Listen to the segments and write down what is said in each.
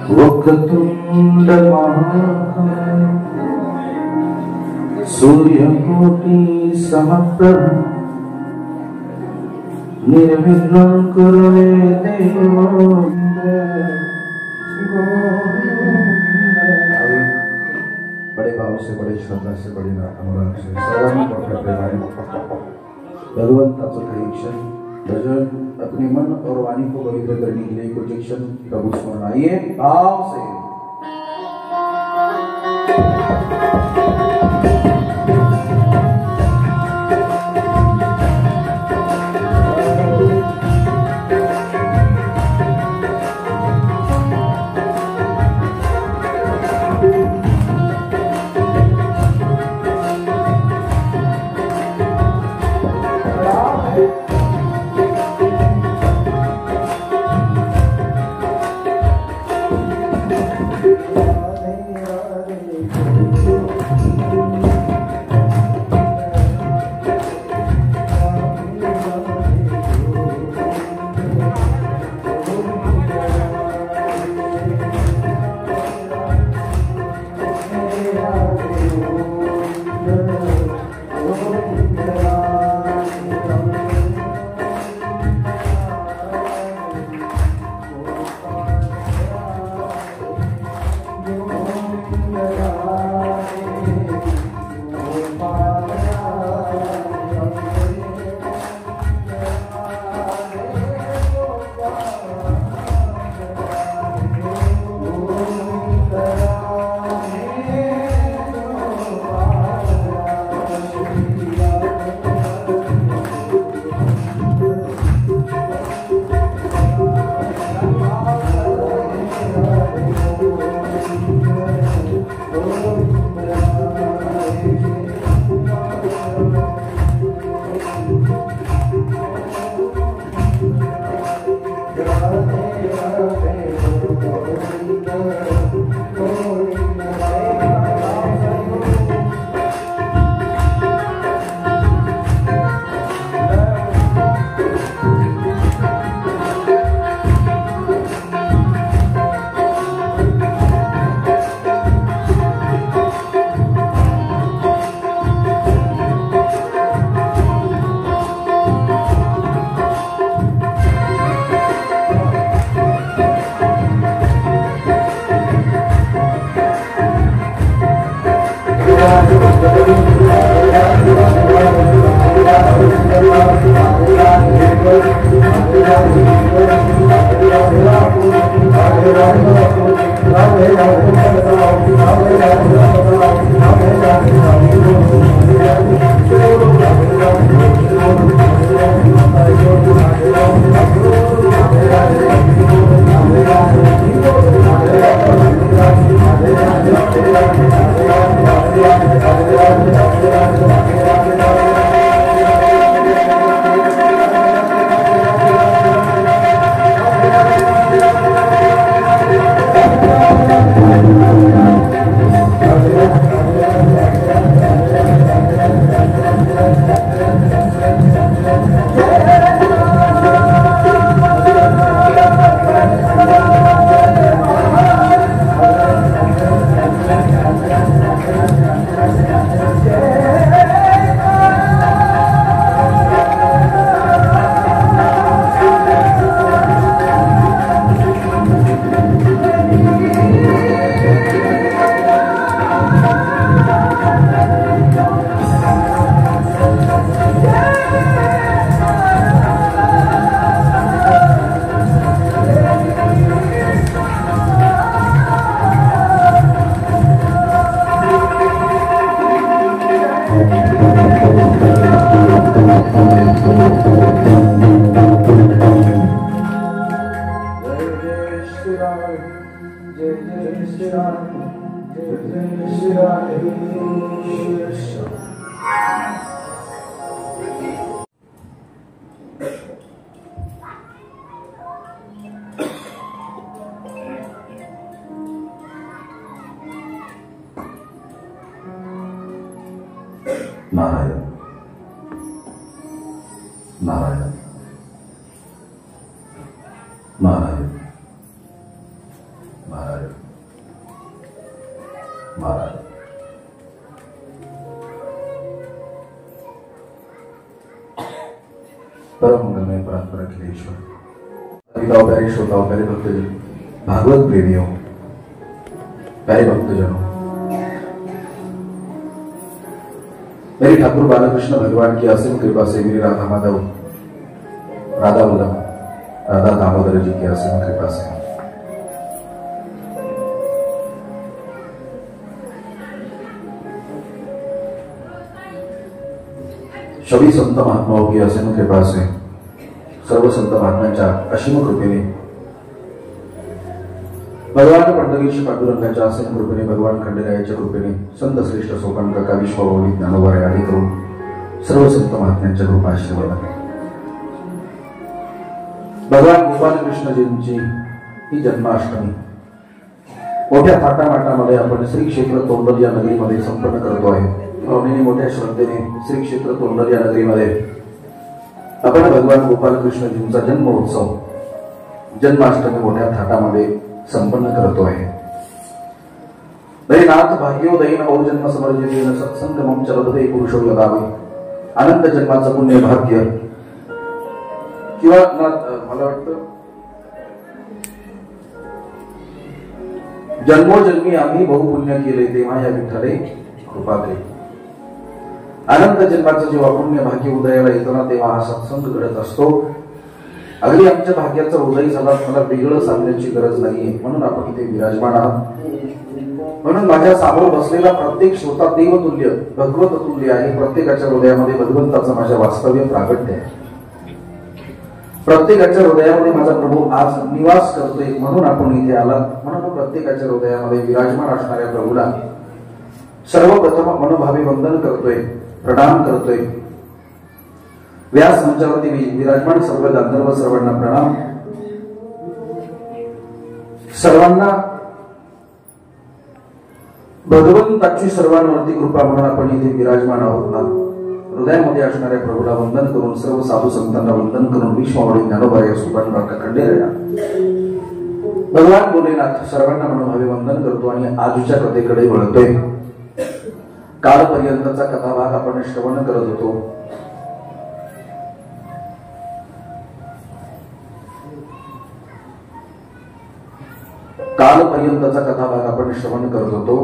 वक्रतुंड महाकाय सूर्यकोटि समप्रभ निर्विघ्नं कुरु मे देव। बड़े भाव से, बड़े श्रद्धा से, बड़ी अनुराग से सर्वांनी मोठ्या प्रेमाने भगवंताचं काही क्षण भजन अपने मन और वाणी को पवित्र करने के लिए कुछ क्षण प्रभु स्मरण आइए भाव से। नारायण नारायण नारायण महाराज महाराज परम मंगलमय प्रार्थना के लिए ईश्वर पिताओं प्यारे श्रोताओं प्यारे भक्तजन भागवत प्रेमियों प्यारे भक्तजनों मेरी ठाकुर बालकृष्ण भगवान की असीम कृपा से मेरी राधा माधव राधा वल्लभ राधा दामोदर जी की असीम कृपा से सभी संत महात्माओं की असीम कृपा से सर्व संत महात्म्यांच्या असीम कृपेने भगवान पंढरीश पांडुरंगाच्या असीम कृपेने भगवान खंडेरायाच्या कृपेने संत श्रेष्ठ सोपान काका विश्वभौली ज्ञानोबा आदी करून सर्व संत महात्म्यांच्या कृपा आशीर्वाद भगवान गोपाल कृष्णजींची ही जन्माष्टमी मोठ्या थाटामाटामध्ये आपण श्री क्षेत्र तोंडल या नगरीमध्ये संपन्न करतो आहे। भावनेने मोठ्या श्रद्धेने श्री क्षेत्र तोंडल या नगरीमध्ये आपण भगवान गोपाल कृष्णजींचा जन्मोत्सव जन्माष्टमी मोठ्या थाटामध्ये संपन्न करतो आहे। दैनाथ भाग्योदयीन बहुजन्म समर्जितेन सत्संगमं चलते पुरुषो यदावे अनंत जन्माचं पुण्य भाग्य किंवा मला वाटतं जन्मोजन्मी आम्ही बहुपुण्य केले तेव्हा या विठ्ठले कृपा दे। अनंत जन्माचं जेव्हा पुण्य भाग्य उदयाला येतो ना तेव्हा हा सत्संग घडत असतो। अगदी आमच्या भाग्याचा उदय झाला मला वेगळं सांगण्याची गरज नाहीये म्हणून आपण इथे विराजमान आहात। म्हणून माझ्या समोर बसलेला प्रत्येक श्रोता देवतुल्य भगवत तुल्य आहे। प्रत्येकाच्या हृदयामध्ये भगवंताचं माझ्या वास्तव्य प्रागट्य आहे। प्रत्येकाच्या हृदयामध्ये माझा प्रभू आज निवास करतोय म्हणून आपण इथे आलात। म्हणून प्रत्येकाच्या हृदयामध्ये विराजमान असणाऱ्या प्रभूला सर्वप्रथम मनोभावे वंदन करतोय प्रणाम करतोय। व्यास मंचावरती विराजमान सर्व गांधर्व सर्वांना प्रणाम। सर्वांना भगवंताची सर्वांवरती कृपा म्हणून आपण इथे विराजमान आहोत ना। हृदयामध्ये असणाऱ्या प्रभूला वंदन करून सर्व साधू संतांना वंदन करून विश्वमौली ज्ञानोबा या सुपान बाका खंडेराया भगवान भोलेनाथ सर्वांना मनोभावे वंदन करतो आणि आजच्या कथेकडे वळतोय। कालपर्यंतचा कथाभाग आपण श्रवण करत होतो। कालपर्यंतचा कथाभाग आपण श्रवण करत होतो।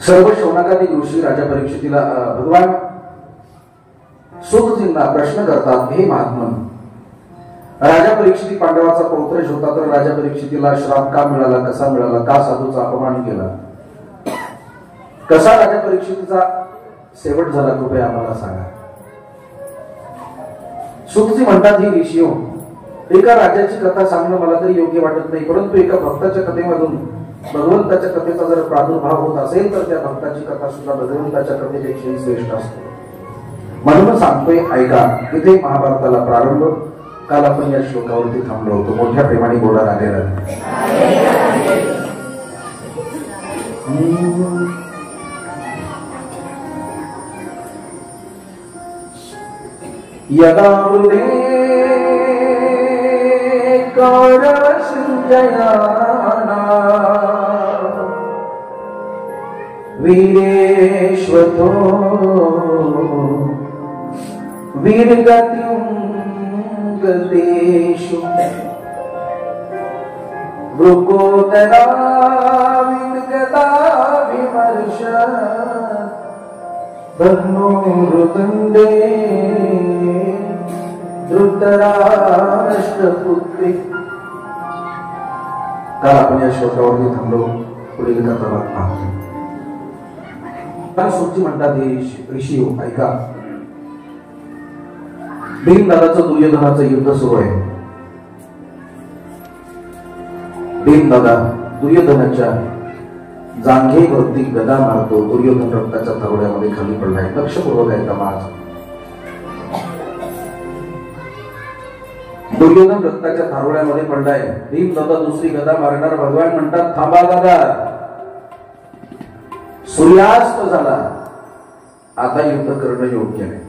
सर्व शौनकादी ऋषी राजा परीक्षितीला भगवान सुतजींना प्रश्न करतात, हे महात्मन राजा परीक्षिती पांडवाचा पौत्रश होता तर राजा परीक्षितीला श्राप का मिळाला, कसा मिळाला, का साधूचा अपमान केला, कसा राजा परीक्षितीचा शेवट झाला, कृपया आम्हाला सांगा। सुतजी म्हणतात, ही ऋषीओ एका राजाची कथा सांगणं मला तरी योग्य वाटत नाही, परंतु एका भक्ताच्या कथेमधून भगवंताच्या कथेचा जर प्रादुर्भाव होत असेल तर त्या भक्ताची कथा सुद्धा भगवंताच्या कथेपेक्षा श्रेष्ठ असते। म्हणून सांगतोय ऐका। इथे महाभारताला प्रारंभ। काल आपण या श्लोकावरती थांबलो होतो। मोठ्या प्रेमाने बोला राधे राधे। यदा जयाना वीरेश्वतो वीरगतिं गतेषु वृकोदरा वीरगता विमर्श भग्नोरुदण्डे धृतराष्ट्रपुत्री। काल आपण या श्लोकावरती थांबलो। पुढील कथाभाग पाहतो। सुतजी म्हणतात, हे ऋषी ऐका। भीमदादाचं दुर्योधनाचं युद्ध सुरू आहे। भीमदादा दुर्योधनाच्या जांघेवरती गदा मारतो। दुर्योधन रक्ताच्या तरोड्यामध्ये खाली पडलाय। लक्षपूर्वक ऐका माझ। दुर्योधन रक्ताच्या थारोळ्यामध्ये पडलाय। भीमदादा दुसरी गदा मारणार। भगवान म्हणतात, थांबा दादा, सूर्यास्त झाला, आता युद्ध करणं योग्य नाही।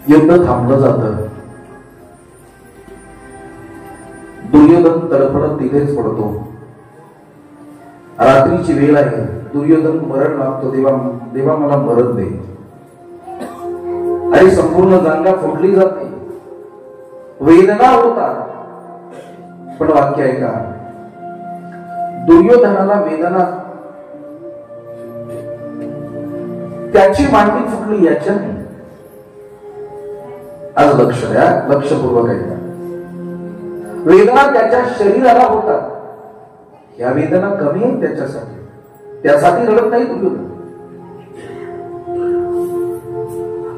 युद्ध थांबलं जातं। दुर्योधन तडफडत तिथेच पडतो. रात्रीची वेळ आहे. दुर्योधन मरण मागतो, देवा मला मरण दे. आणि संपूर्ण जांगा फोडली जाते, वेदना होतात. पण वाक्य ऐका, दुर्योधनाला वेदना त्याची मांडी फुटली याच्याने. आज लक्ष द्या, लक्षपूर्वक ऐका. वेदना त्याच्या शरीराला होतात. या वेदना कमी आहेत त्याच्यासाठी, त्यासाठी रडत नाही दुर्योधन.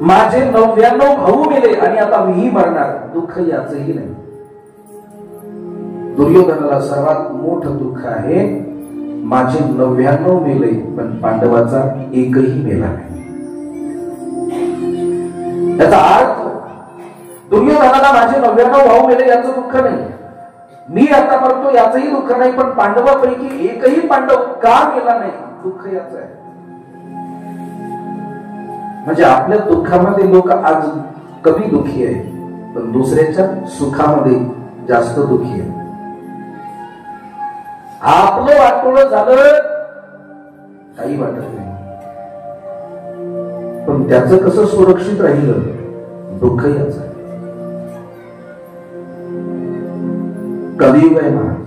माझे 99 भाऊ मेले आणि आता मीही मरणार, दुःख याचही नाही. दुर्योधनाला सर्वात मोठं दुःख आहे, माझे 99 मेले पण पांडवाचा एकही मेला नाही. त्याचा अर्थ दुर्योधनाला माझे 99 भाऊ मेले याचं दुःख नाही, मी आता मरतो याचंही दुःख नाही, पण पांडवापैकी एकही पांडव का गेला नाही, दुःख याचं आहे. म्हणजे आपल्या दुःखामध्ये लोक आज कमी दुःखी आहे, पण दुसऱ्याच्या सुखामध्ये जास्त दुःखी आहे. आपलं वाटोळं झालं काही वाटत नाही, पण त्याचं कसं सुरक्षित राहिलं, दुःख याचं आहे. कलियुग आहे महाराज,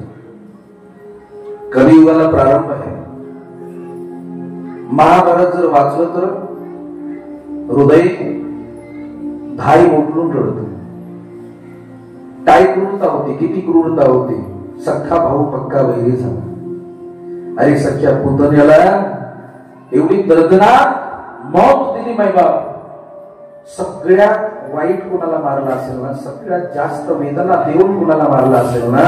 कलियुगाला प्रारंभ आहे. महाभारत जर वाचलं तर हृदय धाई मोडून रडत. काय क्रूरता होती, किती क्रूरता होती. सख्खा भाऊ पक्का वैरी झाला. अरे सख्या पुतण्याला एवढी दर्दनाक मौत दिली मायबाप. सगळ्यात वाईट कोणाला मारला असेल ना, सगळ्यात जास्त वेदना देऊन कोणाला मारला असेल ना,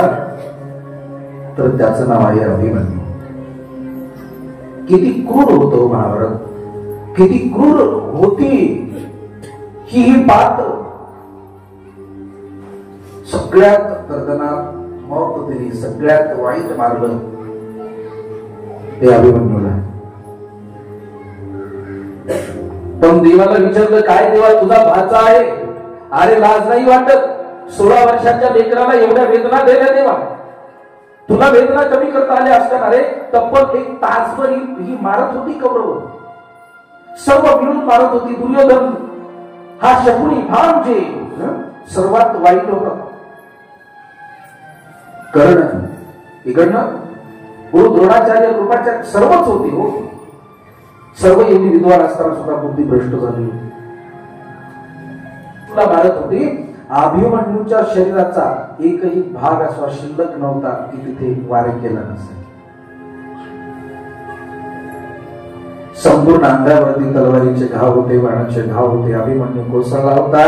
तर त्याचं नाव आहे अभिमन्यू. किती क्रूर होतो महाभारत, किती क्रूर होती ही पात्र. सगळ्यात दर्दनाक मौत दिली, सगळ्यात वाईट मारलं ते अभिमन्यूला. पण देवाला विचारलं, काय देवा तुझा भाचा आहे, अरे लाज नाही वाटत, 16 वर्षाच्या लेकराला एवढ्या वेदना दिल्या देवा, तुला वेदना कमी करता आल्या असतात. अरे तब्बल 1 तासभर ही मारत होती कौरव, सर्व मिळून मारत होती. दुर्योधन हा शकुनी भाम जे सर्वात वाईट होता. कर्ण इकडनं गुरु द्रोणाचार्य कृपाचार्य सर्वच होते हो. सर्व एवढी विद्वान असताना सुद्धा बुद्धी भ्रष्ट झाली. तुला मारत होती. अभिमन्यूच्या शरीराचा एकही भाग असा शिल्लक नव्हता की तिथे वार केला नसेल. संपूर्ण अंगावरती तलवारीचे घाव होते, बाणाचे घाव होते. अभिमन्यू कोसळला होता.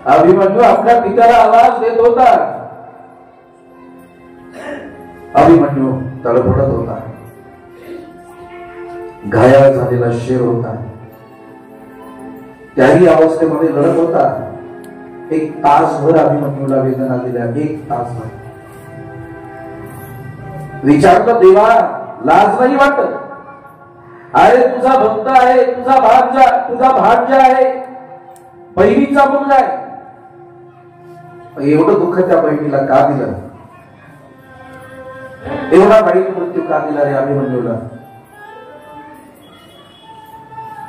अभिमन्यू आपल्या पित्याला आवाज देत होता. अभिमन्यू तडफडत होता. घायाळ झालेला शेर होता. त्याही अवस्थेमध्ये लढत होता. 1 तासभर अभिमन्यूला वेदना दिल्या. 1 तासभर. विचारलं, देवा लाज नाही वाटत, अरे तुझा भक्त आहे, तुझा भाज्य आहे, बहिणीचा मुलगा आहे, एवढं दुःख त्या बहिणीला का दिलं, एवढा वाईट मृत्यू का दिला रे अभिमन्यूला,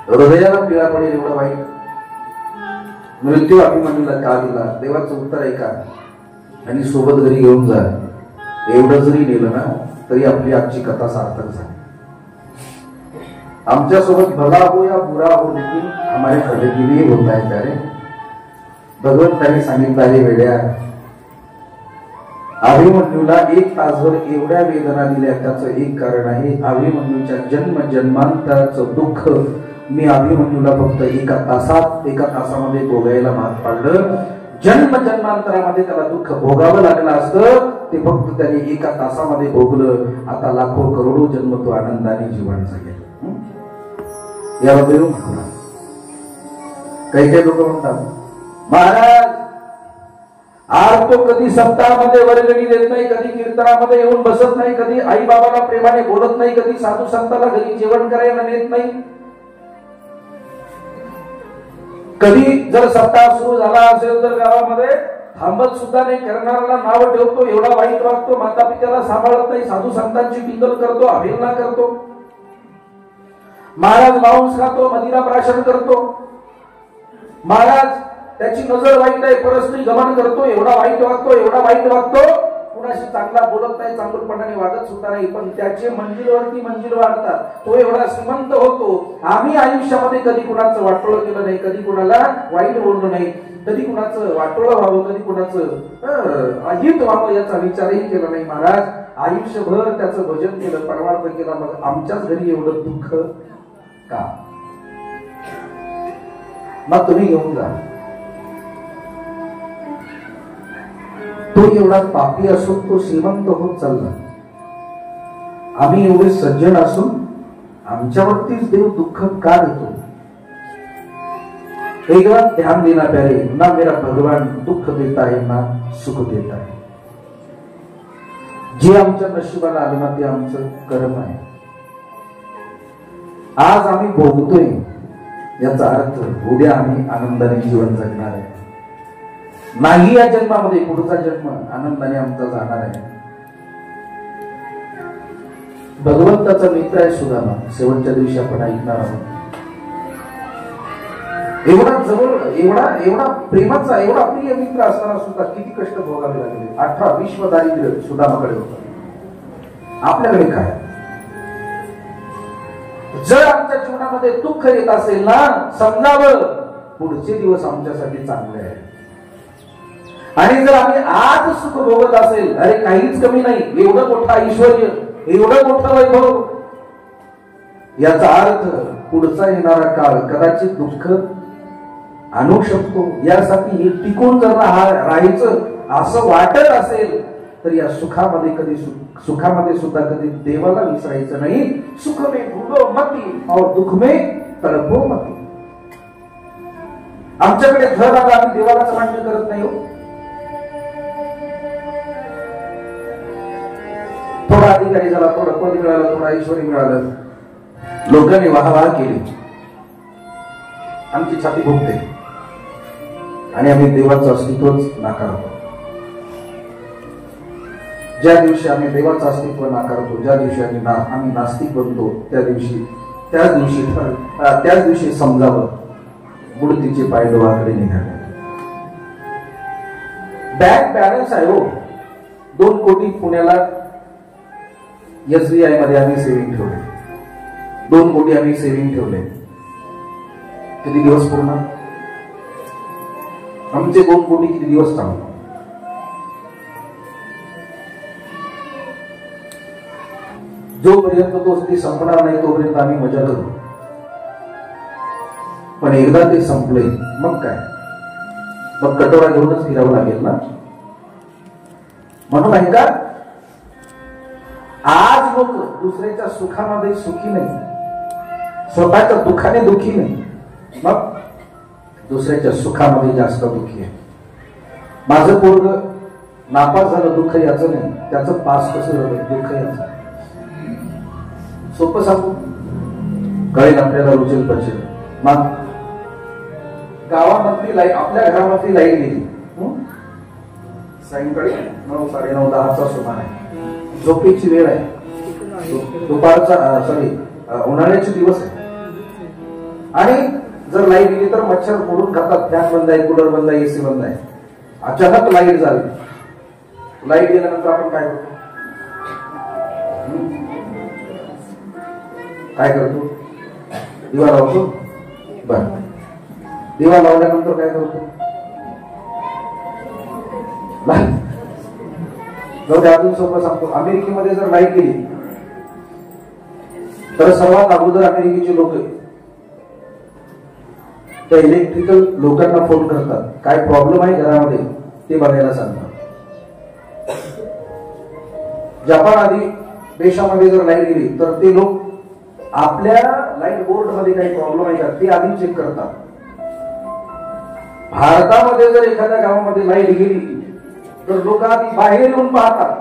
हृदयाला पीडा पडेल एवढा वाईट मृत्यू अभिमन्यूला का दिला. देवाचं उत्तर आहे का, आणि सोबत घरी घेऊन जा. एवढं जरी नेलं ना तरी आपली आजची कथा सार्थक झाली. आमच्या सोबत भला हो या बुरा हो, लेकिन हमारे खड़े के लिए होता है प्यारे. भगवंताने सांगितलं आहे वेड्या, अभिमन्यूला 1 तासभर एवढ्या वेदना दिल्या. त्याचं एक कारण आहे, अभिमन्यूच्या जन्म जन्मांतराचं दुःख मी अभिमन्यूला फक्त एका तासामध्ये भोगायला भाग पाडलं. जन्म जन्मांतरामध्ये त्याला दुःख भोगावं लागलं असतं, ते फक्त त्याने 1 तासामध्ये भोगलं. आता लाखो करोडो जन्म तो आनंदाने जीवन जगेल. याबद्दल काही काही लोक म्हणतात, महाराज आज तो कधी सप्ताहामध्ये वर्गणी देत नाही, कधी कीर्तनामध्ये येऊन बसत नाही, कधी आई बाबाला प्रेमाने बोलत नाही, कधी साधू संतांना घरी जेवण करायला नेत नाही. कधी जर सप्ताह सुरू झाला असेल तर गावामध्ये थांबत सुद्धा नाही, करणाऱ्याला नाव ठेवतो, एवढा वाईट वागतो, माता पित्याला सांभाळत नाही, साधू संतांची टिंगल करतो, अवहेलना करतो, महाराज मांस खातो, मदिरा प्राशन करतो, महाराज त्याची नजर वाईट आहे, परस्त्री गमन करतो, एवढा वाईट वागतो, एवढा वाईट वागतो, कुणाशी चांगला बोलत नाही, चांगलपणाने वागत सुद्धा नाही, पण त्याचे मंजिलवरती मंजिल वाढतात, तो एवढा श्रीमंत होतो. आम्ही आयुष्यामध्ये कधी कुणाचं वाटोळं केलं नाही, कधी कुणाला वाईट बोललो नाही, कधी कुणाचं वाटोळं व्हावं, कधी कुणाचं अहित व्हावं याचा विचारही केला नाही. महाराज आयुष्यभर त्याचं भजन केलं, परमार्थ केला, मग आमच्याच घरी एवढं दुःख का? मग तुम्ही घेऊन जा. तो एवढा पापी असून तो श्रीमंत होत चालला, आम्ही एवढे सज्जन असून आमच्यावरतीच देव दुःख का देतो? एक बार ध्यान देना प्यारे, ना मेरा भगवान दुःख देता है ना सुख देता है. जे आमच्या नशिबाला आले ना ते आमचं कर्म आहे. आज आम्ही भोगतोय याचा अर्थ उद्या आम्ही आनंदाने जीवन जगणार आहे. नाही या जन्मामध्ये, पुढचा जन्म आनंदाने आमचा जाणार आहे. भगवंताचा मित्र आहे सुदामा, शेवटच्या दिवशी आपण ऐकणार आहोत. एवढा जवळ, एवढा प्रेमाचा, एवढा प्रिय मित्र असताना सुद्धा किती कष्ट भोगावे लागले. 18 विश्व दारिद्र्य सुदामाकडे होतं. आपल्याकडे काय? जर आमच्या जीवनामध्ये दुःख येत असेल ना, समजावं पुढचे दिवस आमच्यासाठी चांगले आहेत. आणि जर आम्ही आज सुख भोगत असेल, अरे काहीच कमी नाही, एवढं मोठं ऐश्वर, एवढं मोठं वैभव, याचा अर्थ पुढचा येणारा काळ कदाचित दुःख आणू शकतो. यासाठी हे टिकून जर राहायचं असं वाटत असेल तर या सुखामध्ये सुद्धा कधी देवाला विसरायचं नाही. सुख में भूलो मती और दुःख में तडपो मती. आमच्याकडे धन आला, आम्ही देवालाच मान्य करत नाही. थोडा अधिकारी झाला, थोडं पद मिळालं, थोडा ऐश्वर मिळालं, लोकांनी वाहवाह केली, आमची छाती भोगते आणि आम्ही देवाचं अस्तित्वच नाकारतो. ज्या दिवशी आम्ही देवाचं अस्तित्व नाकारतो, ज्या दिवशी आम्ही नास्तिक बनतो, त्याच दिवशी समजावं मूर्तीचे पाय डोळ्याकडे निघाले. बँक बॅलन्स आहे हो 2 कोटी पुण्याला SBI मध्ये आम्ही सेव्हिंग ठेवले. 2 कोटी आम्ही सेव्हिंग ठेवले. किती दिवस पूर्ण? आमचे 2 कोटी किती दिवस चालले? जोपर्यंत तो संपणार नाही तोपर्यंत आम्ही मजा करू. पण एकदा ते संपले मग काय? मग कटोरा घेऊनच फिरावं लागेल ना. म्हणून आहे का, आज लोक दुसऱ्याच्या सुखामध्ये सुखी नाही, स्वतःच्या दुःखाने दुःखी नाही, मग दुसऱ्याच्या सुखामध्ये जास्त दुःखी आहे. माझं पोरग नापास झालं, दुःख याचं नाही, त्याचं पास कसं झालं दुःख याचं. सोपं सांगू, कळेल आपल्याला, रुचेल पचेल. मग गावामधली लाईट, आपल्या घरामधली लाईट गेली सायंकाळी 9, 9:30, 10चा सुमार आहे, झोपेची वेळ आहे, दुपारचा उन्हाळ्याचे दिवस आहे, आणि जर लाईट गेली तर मच्छर फोडून खातात. फॅन बंद आहे, कूलर बंद आहे, एसी बंद आहे. अचानक लाईट झाली, लाईट गेल्यानंतर आपण काय करतो? काय करतो? दिवा लावतो. बर, दिवा लावल्यानंतर काय करतो? अजून सोपं सांगतो, अमेरिकेमध्ये जर लाईट गेली तर सर्वात अगोदर अमेरिकेचे लोक त्या इलेक्ट्रिकल लोकांना फोन करतात, काय प्रॉब्लेम आहे घरामध्ये ते बघायला सांगतात. जपान आदी देशामध्ये जर लाईट गेली तर ते लोक आपल्या लाईट बोर्ड मध्ये काही प्रॉब्लेम आहे का ते आधी चेक करतात. भारतामध्ये जर एखाद्या गावामध्ये लाईट गेली तर लोक आधी बाहेर येऊन पाहतात.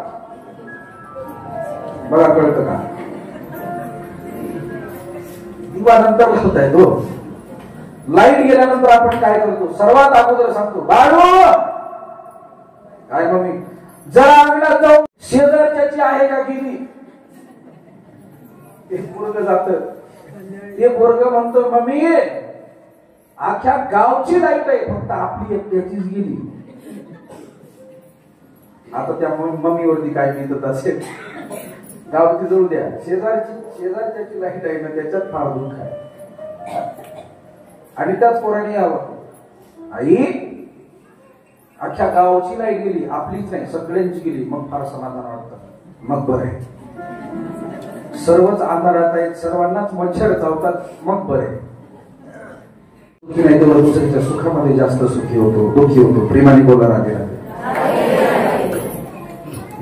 बघा, कळतं का? दिवा नंतर लावताय तो. लाईट गेल्यानंतर आपण काय करतो? सर्वात अगोदर सांगतो, बाळू काय मम्मी? जरा अंगणात जाऊ, शेजारच्याची आहे का गेली? ते पोरग जात, ते पोरग म्हणतो मम्मी अख्ख्या गावची लाईट आहे, फक्त आपली एकट्याचीच गेली. आता त्या मम्मीवरती काय मिळत असेल? गावची जळू द्या, शेजारच्याची लाईट आहे ना, त्याच्यात फार दुःख आहे. आणि त्याच पोराने यावं, आई अख्ख्या गावाची लाईट गेली, आपलीच नाही सगळ्यांची गेली, मग फार समाधान वाटतं. मग बरं आहे, सर्वच अंधारात आहेत, सर्वांनाच मच्छर चावतात, मग बरं आहे. दुःखी नाही तेवढं दुसऱ्याच्या सुखामध्ये जास्त सुखी होतो, दुःखी होतो. प्रेमाने बोला राहते.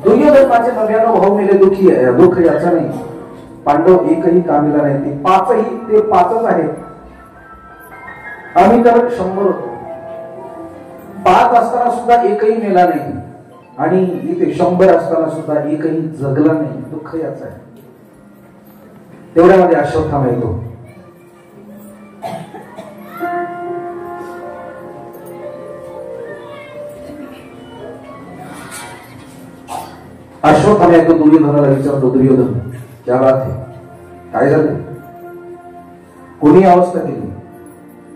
दुर्योधन माझे 99 भाऊ मेले, दुःख याचा नाही. पांडव एकही कामीला नाही, ते पाचच आहेत. आम्ही तर 100 होतो. 5 असताना सुद्धा एकही मेला नाही, आणि इथे 100 असताना सुद्धा एकही जगला नाही. दुःख याचा आहे. तेवढ्यामध्ये अश्वत्थामा येतो. अश्वत्थामा येतो, दुर्योधनाला विचारतो, दुर्योधन क्या बात आहे, काय झालं, कोणी अवस्था केली?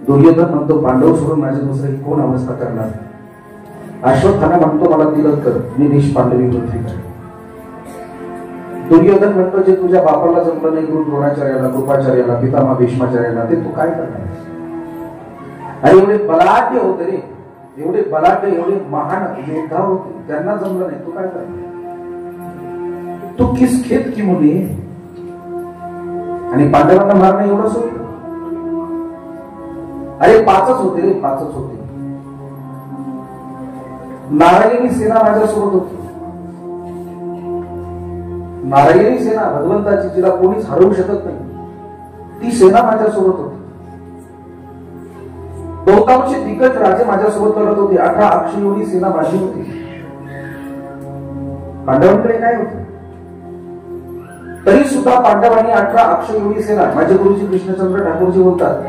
दुर्योधन म्हणतो, पांडव सोडून माझ्या दुसरी कोण अवस्था करणार? अश्वत्थामा म्हणतो, मला तिलक कर, मी निष्पांडवी पृथ्वी करेन. दुर्योधन म्हणतो, जे तुझ्या बापाला जमलं नाही, गुरु द्रोणाचार्याला, कृपाचार्याला, पितामह भीष्माचार्याला, ते तू काय करणार? अरे एवढे बलाढ्य होते रे, एवढे बलाढ्य, एवढे महान योद्धा होते, त्यांना जमलं नाही, तू काय करणार? तू किस खेत की मुली? आणि पांडवांना मारणं एवढं सोपं? अरे 5च होते रे, 5च होते. नारायणी सेना माझ्यासोबत होती. नारायणी सेना भगवंताची, जिला कोणीच हरवू शकत नाही, ती सेना माझ्यासोबत होती. बहुतांश दिग्गज राजे माझ्यासोबत लढत होते. 18 अक्षयोनी सेना माझी होती. पांडवांकडे काय होते? तरी सुद्धा पांडवांनी 18 अक्षयोनी सेना, माझे गुरुजी कृष्णचंद्र ठाकूरजी बोलतात,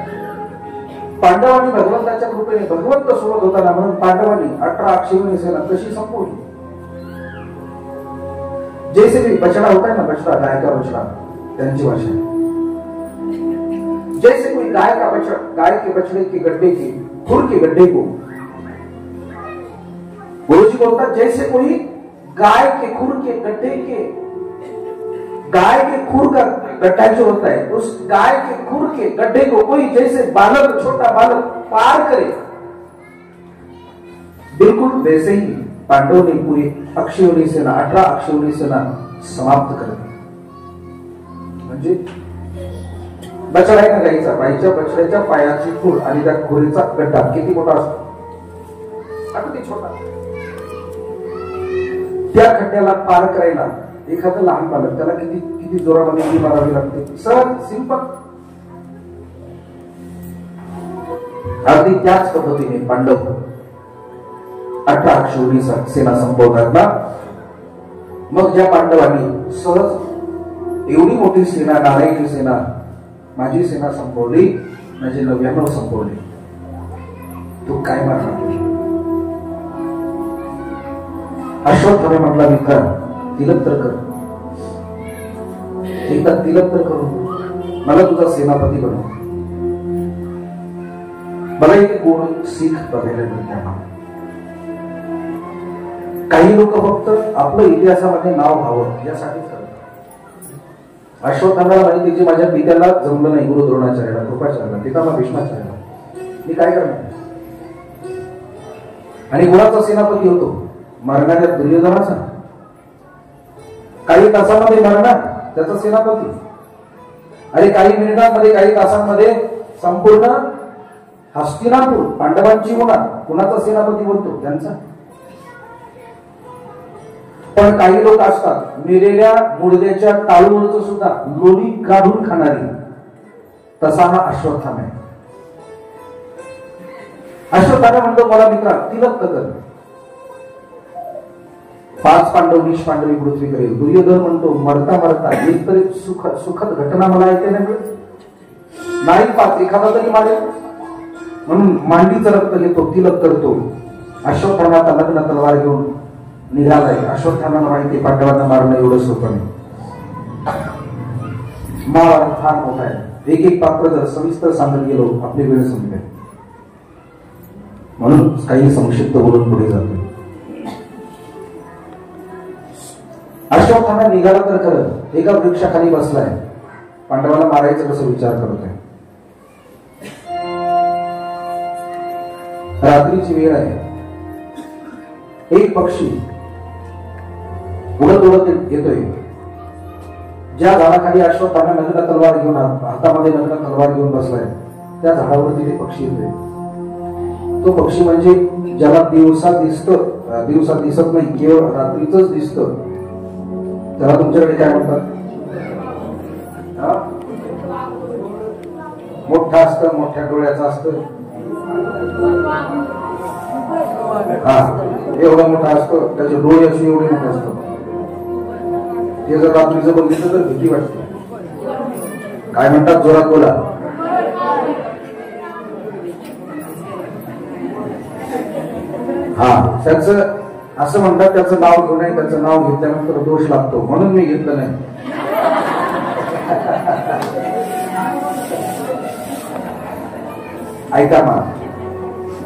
पांडवांनी भगवंताच्या कृपेने, भगवंत सोबत होताना म्हणून पांडवांनी 18 अक्षयोनी सेना कशी संपवली? जैसे भी बछड़ा होता है ना, बछड़ा, गाय का बछड़ा, त्यांची भाषा. जैसे कोई गाय का बछड़ा, गाय के बछड़े के गड्ढे के खुर के गड्ढे को, गुरुजी बोलता, जैसे कोई गाय के खुर के गड्ढे के, गाय के खुर का गड्ढा जो होता है, उस गाय के खुर के गड्ढे को कोई जैसे बालक, छोटा बालक पार करे, बिल्कुल वैसे ही पांडव ने पूरी अक्षयोनी सेना, 18 अक्षयोनी सेना समाप्त कर दी. म्हणजे बछडा आहे ना गाईचा, गाईच्या बछड्याच्या पायाची खूर आणि त्या खुरीचा गड्डा किती मोठा असतो? अगदी छोटा. त्या खड्ड्याला पार करायला एखादं लहान बालक, त्याला किती जोरामध्ये उडी मारावी लागते? सहज, सिंपल. अगदी त्याच पद्धतीने पांडव 18 अक्षयोनी सेना संपवतात ना. मग ज्या पांडवांनी सहज एवढी मोठी सेना, नारायणी सेना, माझी सेना संपवली, माझे 99 संपवले, तू काय मारणार? अश्वत्थामा म्हटला, मित्र तिलक तर कर, एकदा तिलक तर करू, मला तुझा सेनापती बनव. मला एक गोड सीख बघायला मिळते. काही लोक फक्त आपलं इतिहासामध्ये नाव व्हावं यासाठीच करतात. अश्वत्थामाला माहिती, जे माझ्या पित्याला जमलं नाही, गुरु द्रोणाचार्याला, कृपाचार्याला, पितामह भीष्माचार्याला, मी काय करणार? आणि गुणाचा सेनापती होतो, मरणाऱ्या दुर्योधनाचा काही तासांमध्ये मरणार त्याचा सेनापती. अरे काही मिनिटांमध्ये, काही तासांमध्ये संपूर्ण हस्तिनापूर पांडवांची होणार, कुणाचा सेनापती बोलतो? त्यांचा. पण काही लोक असतात, मेलेल्या मुडद्याच्या टाळूवरच सुद्धा लोणी काढून खाणारी, तसा हा अश्वत्थामा आहे. अश्वत्थामा म्हणतो, मला मित्रा तिलक कर, 5 पांडव निष्पांडवी पृथ्वी करेल. दुर्योधन म्हणतो, मरता मरता एक तरी सुखद घटना मला ऐकायला मिळेल नाही, 5 एखादा तरी मारेल, म्हणून मांडीचं रक्त घेतो, तिलक करतो. अश्वत्थामा लग्न तलवार घेऊन निघालाय. अश्वत्थामाला माहिती पांडवांना मारणं एवढं सोपं नाही. महाभारत फार मोठा आहे. एक एक पात्र जर सविस्तर सांगत गेलो आपली वेळ संपते, म्हणून काही संक्षिप्त बोलून पुढे जातो. अश्वत्थामा निघाला तर खरं एका वृक्षाखाली बसलाय, पांडवाला मारायचं कसं विचार करतोय. रात्रीची वेळ आहे. एक पक्षी उडत उडत येतोय. ज्या झाडाखाली अश्वत्थामा नग्न तलवार घेऊन हातामध्ये नग्न तलवार घेऊन बसलाय त्या झाडावरती ते पक्षी येतोय. तो पक्षी म्हणजे ज्याला दिवसा दिसत नाही, केवळ रात्रीच दिसतं, त्याला तुमच्याकडे काय म्हणतात? मोठा असतं, मोठ्या डोळ्याचं असतं. हा, एवढा मोठा असतो, त्याचे डोळे असे एवढे मोठे असतात. ते जर रात्रीचं बघितलं तर भीती वाटते. काय म्हणतात? जोरात बोला. हा, त्याचं असं म्हणतात, त्याचं नाव घेऊ नये, त्याचं नाव घेतल्यानंतर दोष लागतो, म्हणून मी घेतलं नाही. ऐका मा,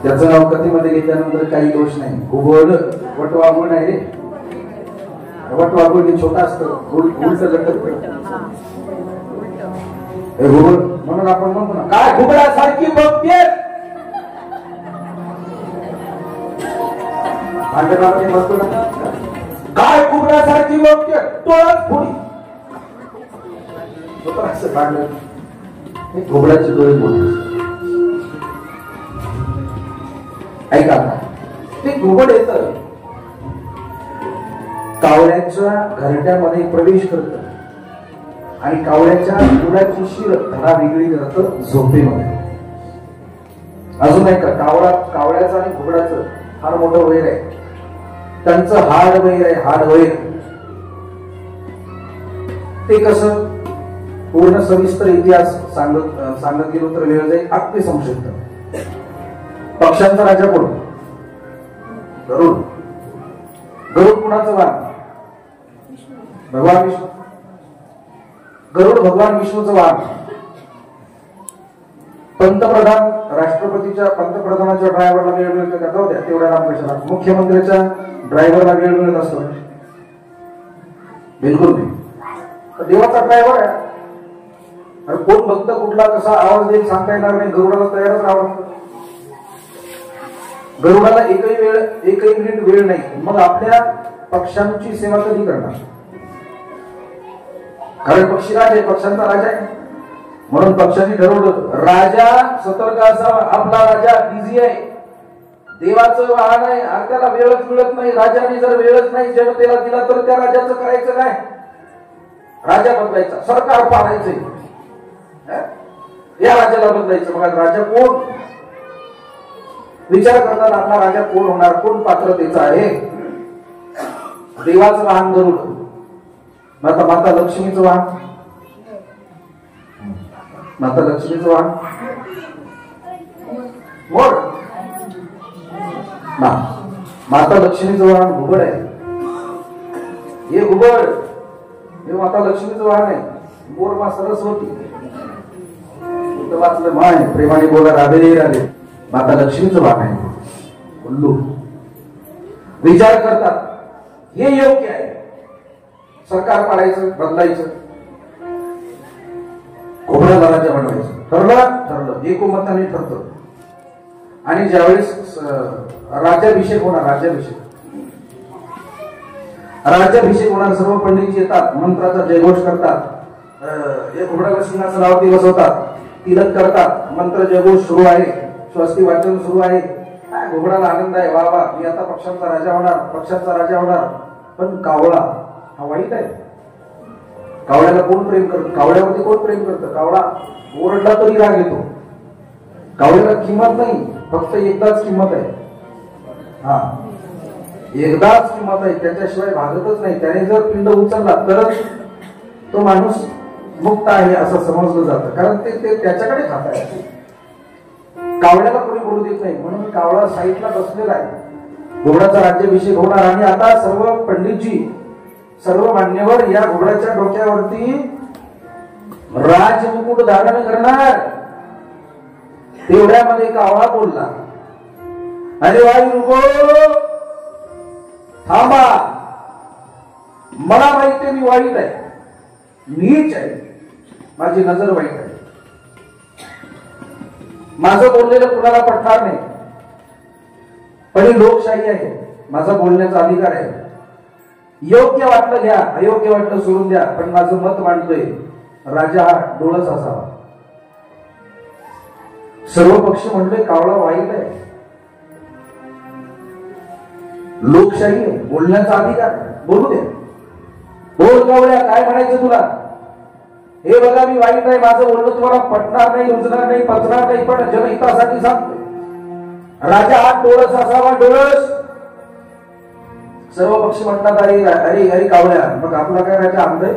त्याचं नाव कथेमध्ये घेतल्यानंतर काही दोष नाही. घुबड वटवाघूळ नाही रे. वटवाघूळ हे छोटा असतं, उलट लटकत. घुबड म्हणून आपण म्हणतो ना, काय घुबडासारखी बघते. भांडणामध्ये म्हणतो ना, काय घुबडासारखी बघते, डोळ्यात फोडी. असं भांडण, घुबडाचे डोळे मोठे. ऐका, ते घुबड येत कावळ्याच्या घरट्यामध्ये प्रवेश करत आणि कावळ्याच्या डोळ्याची शिर धडा वेगळी करत झोपेमध्ये. अजून ऐका, कावळ्याचं आणि घुबडाचं फार मोठं वैर आहे. त्यांचं हाड वैर आहे, हाड वैर. ते कसं पूर्ण सविस्तर इतिहास सांगत गेलो तर वेळ जाईल. अगदी संक्षिप्त. पक्ष्यांचा राजा कोण? गरुड. गरुड कुणाचं वाहन? भगवान विष्णू. गरुड भगवान विष्णूचं वाहन. पंतप्रधानाच्या ड्रायव्हरला वेळ मिळतो का? जाऊ द्या, तेवढ्या लांब कशाला. मुख्यमंत्र्याच्या ड्रायव्हरला वेळ मिळत असतो? बिलकुल नाही. देवाचा ड्रायव्हर आहे. अरे कोण भक्त कुठला कसा आवाज देईल सांगता येणार नाही. गरुडाला तयारच राहावं लागतं. गरुडाला एकही मिनिट वेळ नाही. मग आपल्या पक्ष्यांची सेवा कधी करणार? कारण पक्षी राजा आहे, पक्ष्यांचा राजा आहे. म्हणून पक्षांनी ठरवलं, राजा सतर्क असावा. आपला राजा बिझी आहे, देवाचं वाहन आहे, त्याला वेळच मिळत नाही. राजाने जर वेळच नाही जनतेला दिला तर त्या राजाचं करायचं काय? राजा बदलायचा, सरकार पाडायचंय, या राजाला बदलायचं. मग राजा कोण? विचार करतात आपला राजा कोण होणार, कोण पात्रतेचा आहे. देवाचं वाहन गरुड. माता लक्ष्मीचं वाहन, माता लक्ष्मीचं वाहन मोर. माता लक्ष्मीचं वाहन घुबड आहे. हे घुबड, हे माता लक्ष्मीचं वाहन आहे. मोर मा सरस्वती. वाचलं माय प्रेमाने बोला, राधे राधे. माता लक्ष्मीचं वाहन आहे उल्लू. विचार करतात हे योग्य आहे, सरकार पाडायचं, बदलायचं, घोबड्याला राजा बनवायचं. ठरलं एकोमताने ठरतं. आणि ज्यावेळेस राज्याभिषेक होणार, सर्व पंडित येतात, मंत्राचा जयघोष करतात. हे घोबड्याला सिंहासनावरती बसवतात, तिलक करतात, मंत्र जयघोष सुरू आहे, स्वस्ती वाचन सुरू आहे. घोबडाला आनंद आहे, वा वा मी आता पक्षांचा राजा होणार. पण कावळा हा वाईट आहे. कावळ्याला कोण प्रेम करत? कावळ्यावरती कोण प्रेम करतं? कावळा ओरडला तरी राग येतो. कावळ्याला किंमत नाही, फक्त एकदाच किंमत आहे. हा, एकदाच किंमत आहे, त्याच्याशिवाय भागतच नाही. त्याने जर पिंड उचलला तरच तो माणूस मुक्त आहे असं समजलं जातं, कारण ते त्याच्याकडे खात आहे. कावळ्याला कोणी बोलू देत नाही, म्हणून कावळा साईडला बसलेला आहे. घोडाचा राज्याभिषेक होणार आणि आता सर्व पंडितजी, सर्व मान्यवर या घोड्याच्या डोक्यावरती राजमुकुट धारण करणार. तेवढ्यामध्ये कावळा बोलला, अरे वाई रुको, थांबा, मला माहिती मी वाईट आहे, नीच आहे, माझी नजर वाईट आहे, माझं बोललेलं कुणाला पटणार नाही, पण ही लोकशाही आहे, माझा बोलण्याचा अधिकार आहे. योग्य वाटलं घ्या, अयोग्य वाटलं सोडून द्या, पण माझं मत मांडतोय. राजा हा डोळस असावा. सर्व पक्ष म्हणतोय कावळा वाईट आहे, लोकशाही आहे, बोलण्याचा अधिकार, बोलू द्या. बोल कावळ्या, काय म्हणायचं तुला? हे बघा मी वाईट आहे, माझं बोलणं तुम्हाला पटणार नाही, रुजणार नाही, पचणार नाही, पण जनहितासाठी सांगतोय. राजा हा डोळस असावा, डोळस. सर्व पक्ष म्हणतात अरे अरे अरे कावळ्या, मग आपला काय राजा अंध आहे?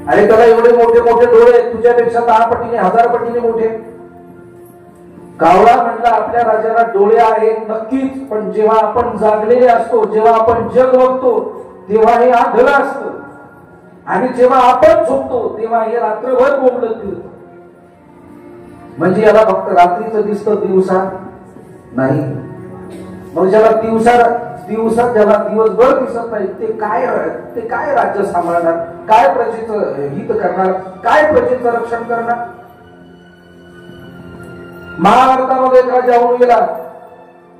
अरे त्याला एवढे मोठे मोठे डोळे, तुझ्यापेक्षा 10 पटीने 1000 पटीने मोठे. कावळा म्हणला आपल्या राजाला डोळे आहेत नक्कीच, पण जेव्हा आपण जागलेले असतो, जेव्हा आपण जग बघतो, तेव्हा हे आंधळं असतं, आणि जेव्हा आपण झोपतो तेव्हा हे रात्रभर बोंबलत फिरतं. म्हणजे याला फक्त रात्रीचं दिसतं, दिवसा नाही. मग ज्याला दिवसा ज्याला दिवसभर दिसत नाही, ते काय राज्य सांभाळणार, काय प्रजेचं हित करणार, काय प्रजेचं रक्षण करणार? महाभारतामध्ये एक राजा होऊन गेला,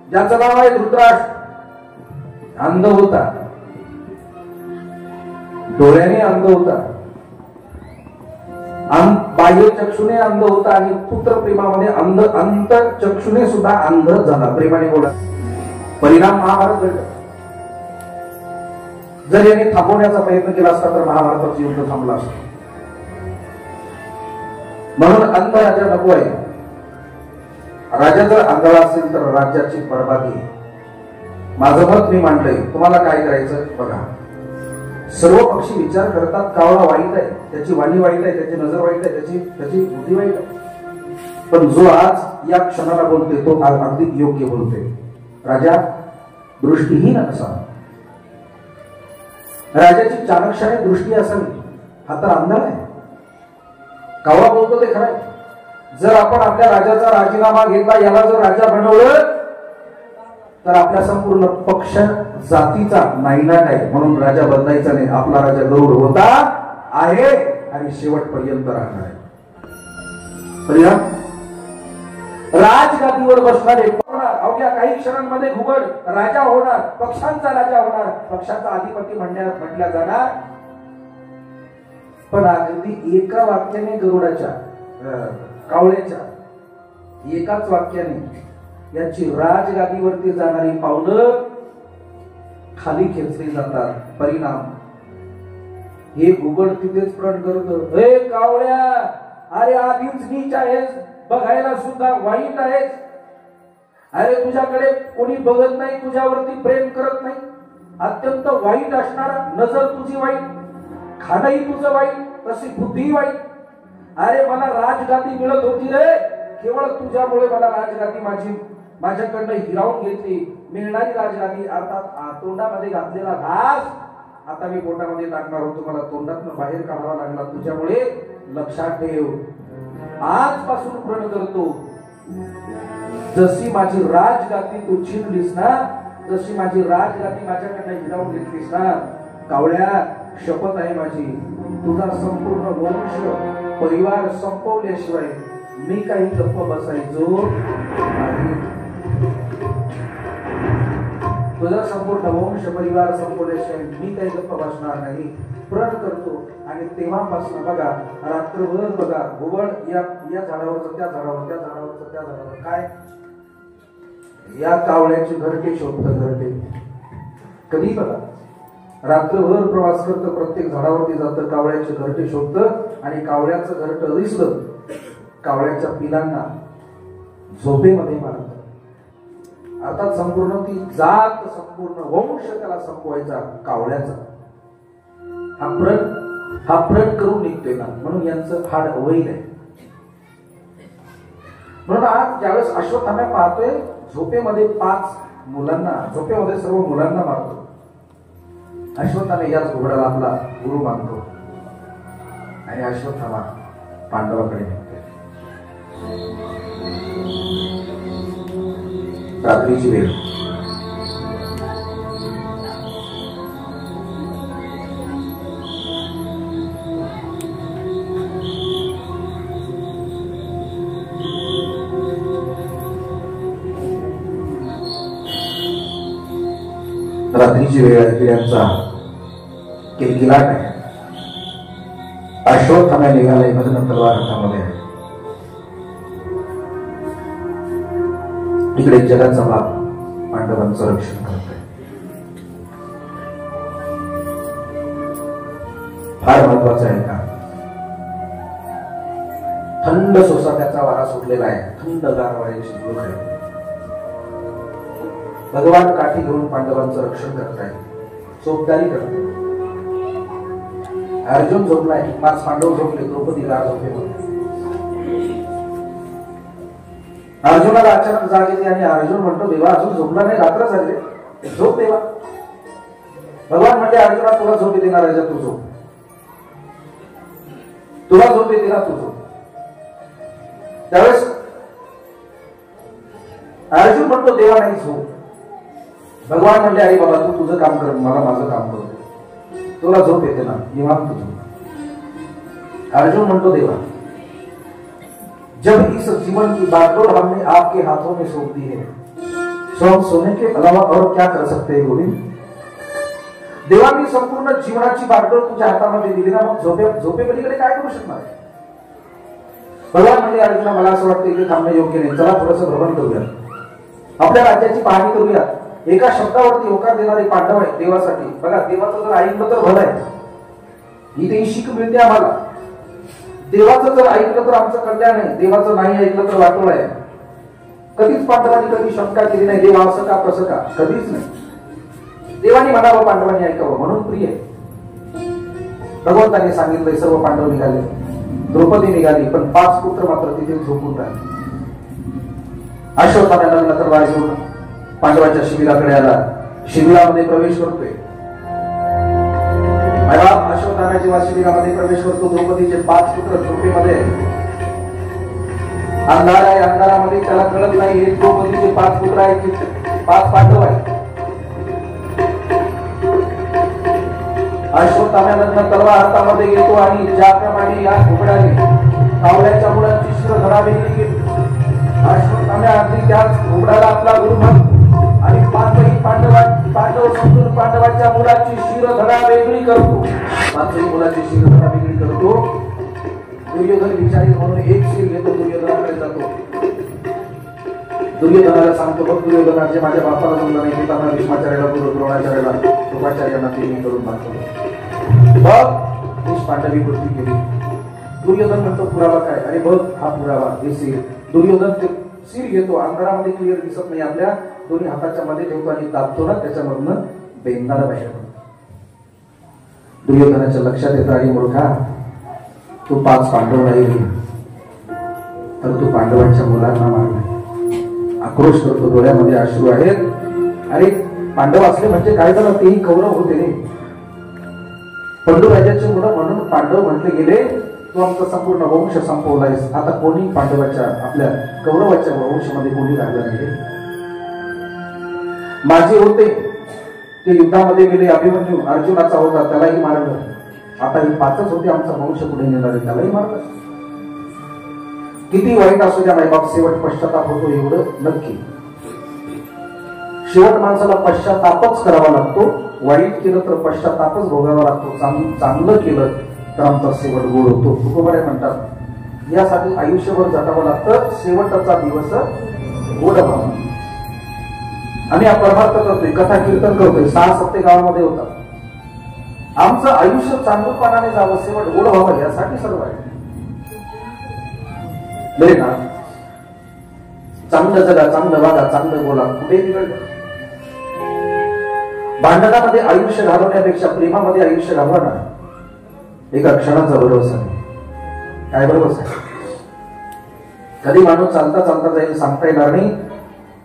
ज्याचं नाव आहे धृतराष्ट्र. अंध होता, डोळ्याने अंध होता, बाह्य चक्षुने अंध होता, आणि पुत्र प्रेमामध्ये अंतर चक्षुने सुद्धा अंध झाला. प्रेमाने बोला, परिणाम महाभारत घडला. जर याने थांबवण्याचा प्रयत्न केला असता तर महाभारताचं युद्ध थांबलं असतं. म्हणून अंध राजा नको आहे. राजा जर आंधळा असेल तर राज्याची बरबादी. माझं मत मी मांडलंय, तुम्हाला काय करायचं बघा. सर्व पक्षी विचार करतात कावळा वाईट आहे, त्याची वाणी वाईट आहे, त्याची नजर वाईट आहे, त्याची बुद्धी वाईट आहे, पण जो आज या क्षणाला बोलतोय तो आज अगदी योग्य बोलतोय. राजा दृष्टीहीन असावा, राजाची चाणक्षाने दृष्टी असावी. हा तर अंधार आहे. कावळा बोलतो ते खरं आहे. जर आपण आपल्या राजाचा राजीनामा घेतला, याला जर राजा बनवलं तर आपल्या संपूर्ण पक्ष जातीचा नायनाट आहे. म्हणून राजा बदलायचा नाही. आपला राजा गरुड होता, आहे आणि शेवटपर्यंत राहणार आहे. परिणाम राजगादीवर बसणारे अवघ्या काही क्षणांमध्ये घुबड राजा होणार, पक्षांचा राजा होणार, पक्षाचा अधिपती म्हटल्या जाणार. पण अगदी एका वाक्याने गरुडाच्या कावळ्याच्या एकाच वाक्याने याची राजगादीवरती जाणारी पावलं खाली खेचली जातात. परिणाम हे घुबड तिथेच प्रण करत, हे कावळ्या, अरे आधीच नीच आहेस, बघायला सुद्धा वाईट आहेस. अरे तुझ्याकडे कोणी बघत नाही, तुझ्यावरती प्रेम करत नाही, अत्यंत वाईट असणार, नजर तुझी वाईट, खाणंही तुझं वाईट, तशी बुद्धी वाईट. अरे मला राजगादी मिळत होती रे, केवळ तुझ्यामुळे मला राजगादी माझ्याकडनं हिरावून घेतली. मिळणारी राजगादी अर्थात तोंडामध्ये घातलेला घास आता मी पोटामध्ये टाकणार होतो, मला तोंडातून बाहेर काढावा लागला तुझ्यामुळे. लक्षात ठेव, आजपासून प्रण करतो, जशी माझी राजगादी तू छीनलीस ना, जशी माझी राजगादी माझ्याकडनं हिरावून घेतलीस ना, कावळ्या शपथ आहे माझी, तुझा संपूर्ण वंश परिवार संपवल्याशिवाय मी काही गप्प बसायचो नाही. तुझा संपूर्ण वंश परिवार संपवल्याशिवाय मी काही गप्प बसणार नाही. प्रण करतो. आणि तेव्हापासून बघा, रात्रभर बघा, घुबड या झाडावरचं त्या झाडावर, त्या झाडावरचं त्या झाडावर, काय या कावळ्याची घरटे शोधतं. घरटे कधी बघा, रात्रभर प्रवास करतं, प्रत्येक झाडावरती जातं, कावळ्याचे घरटे शोधतं. आणि कावळ्याचं घरटं दिसलं, कावळ्याच्या पिलांना झोपेमध्ये मारतं. आता संपूर्ण ती जात, संपूर्ण वंश त्याला संपवायचा कावळ्याचा. हा प्रण करून निघतोय ना, म्हणून यांचं हाड अवैध आहे. म्हणून आज ज्यावेळेस अश्वत्थाम्या पाहतोय, झोपेमध्ये 5 मुलांना झोपेमध्ये सर्व मुलांना मारतो. अश्वत्थामा याच घोड्याला आपला गुरु मानतो आणि अश्वत्थामा पांडवाकडे निघते. रात्रीची वेळ. रात्रीची वेळ ऐकल्याचा किलकिलाट आहे. अश्वत्थामा निघालाय मधन तलवार हातामध्ये आहे. इकडे जगाचा बाप पांडवांचं रक्षण करतोय. फार महत्वाचं आहे का? थंड सोसाट्याचा वारा सुटलेला आहे. थंड गार वाऱ्याची झुळूक आहे. भगवान काठी घेऊन पांडवांचं रक्षण करताय, चोपदारी करते. अर्जुन झोपलाय, 5 पांडव झोपले, द्रौपदी गार झोपेमध्ये. अर्जुनाला अचानक जाग येते आणि अर्जुन म्हणतो, देवा अजून झोपला नाही, रात्र झाली, झोप देवा. भगवान म्हणते, अर्जुना तुला झोप येते ना राजा, तू झोप. तुला झोप येते ना, तू झोप. त्यावेळेस अर्जुन म्हणतो, देवा नाही झोप. भगवान म्हणले, अरे बाबा तू तुझं काम कर, मला माझं काम करू दे. तुला झोप येते ना, निवांत झोप. अर्जुन म्हणतो, देवा जब इस जीवन की बागडोर हमने आपके हाथों में सौंप दी है, तो हम सोने के अलावा और क्या कर सकते हैं गोविंद? देवा मी संपूर्ण जीवनाची बागडोर तुझ्या हातामध्ये दिली ना, मग झोपेपलीकडे काय करू शकणार? भगवान म्हणले, अर्जुना मला असं वाटतं की थांबणे योग्य नाही, चला थोडंसं भ्रमण करूया, आपल्या राज्याची पाहणी करूया. एका शब्दावरती होकार देणारे पांडव आहे देवासाठी. बघा, देवाचं जर ऐकलं तर भलं आहे. इथे ही शिक मिळते आम्हाला. देवाचं जर ऐकलं तर आमचं कल्याण आहे, देवाचं नाही ऐकलं तर वाटोळ आहे. कधीच पांडवांनी कधी शंका केली नाही, देवा असं का कसं का, कधीच नाही. देवानी म्हणावं, पांडवांनी ऐकावं, म्हणून प्रिय आहे. भगवंतांनी सांगितलंय, सर्व पांडव निघाले, द्रौपदी निघाली, पण 5 पुत्र मात्र तिथे झोपून राहिले. अश्वत्थामा नवीन तलवार घेऊन पांडवांच्या शिबिराकडे आला. शिबिरामध्ये प्रवेश करतोय. अश्वत्थामा जेव्हा शिबिरामध्ये प्रवेश करतो, द्रौपदीचे 5 पुत्र झोपेमध्ये. अंधार आहे, अंधारामध्ये त्याला कळत नाही हे द्रौपदीचे 5 पुत्र आहेत की 5 पांडव आहेत. अश्वत्थाम्यानंतर तलवार हातामध्ये घेतो आणि ज्याप्रमाणे या घोबड्याने कावळ्याच्या मुलांची शिरधरा वेगळी केली. अश्वत्थाम्या अगदी त्याच घोबड्याला आपला गुरु म्हणतो आणि 5ही पांडव समजून पांडवांच्या मुलाची शिरधरा वेगळी करतो. 5ही मुलाची शिरधरा वेगळी करतो. दुर्योधन विचारी म्हणून एक शिर घेतो, दुर्योधनाकडे जातो. दुर्योधनाला सांगतो, बघ दुर्योधनाचे माझ्या बापाला जमलं नाही, पितांना भीष्माचार्याला, द्रोणाचार्याला, कृपाचार्यांना ते मी करून दाखवलं. बघ भीष्म पांडवी पृथ्वी केली. दुर्योधन म्हणतो, पुरावा काय? अरे बघ हा पुरावा, हे शिर. दुर्योधन ते शिर घेतो, अंधारामध्ये क्लिअर दिसत नाही, आपल्या दोन्ही हाताच्या मध्ये ठेवतो आणि दाबतो ना, त्याच्यामधनं बेंदाला बाहेर पडतो. दुर्योधनाच्या लक्षात येतं, आणि मूर्खा तू 5 पांडव नाही तर तू पांडवांच्या मुलांना मारलाय. आक्रोश करतो, डोळ्यामध्ये अश्रू आहेत. अरे पांडव असले म्हणजे काय झालं, तेही कौरव होते रे. पंडू राजाची मुलं म्हणून पांडव म्हटले गेले. तू आमचा संपूर्ण वंश संपवलायस. आता कोणी पांडवाच्या आपल्या कौरवाच्या वंशामध्ये कोणी राहिलं नाही. माझे होते ते युद्धामध्ये गेले, अभिमन्यू अर्जुनाचा होता, त्यालाही मारलं. आता ही 5च होते, आमचा वंश पुढे नेणारे, त्यालाही मारलं. किती वाईट असू द्या मायबाप, शेवट पश्चाताप होतो एवढं नक्की. शेवट माणसाला पश्चातापच करावा लागतो. वाईट केलं तर पश्चातापच भोगावा लागतो. चांगलं केलं तर आमचा शेवट गोड होतो. तुकोबारे म्हणतात, यासाठी आयुष्यभर जगावं लागतं, शेवटचा दिवस गोड व्हावा. आम्ही परमार्थ करतोय, कथा कीर्तन करतोय, 6 सप्ते गावामध्ये होतात. आमचं आयुष्य चांगलपणाने जावं, शेवट गोड व्हावं, यासाठी सर्व आहे. बरे ना, चांगलं जगा, चांगलं वागा, चांगलं बोला, कुठे बिघडलं. भांडणामध्ये आयुष्य घालवण्यापेक्षा प्रेमामध्ये आयुष्य घालवा ना. एका क्षणाचा भरोसा नाही. काय भरोसा आहे? कधी माणूस चालता चालता जाईल सांगता येणार नाही.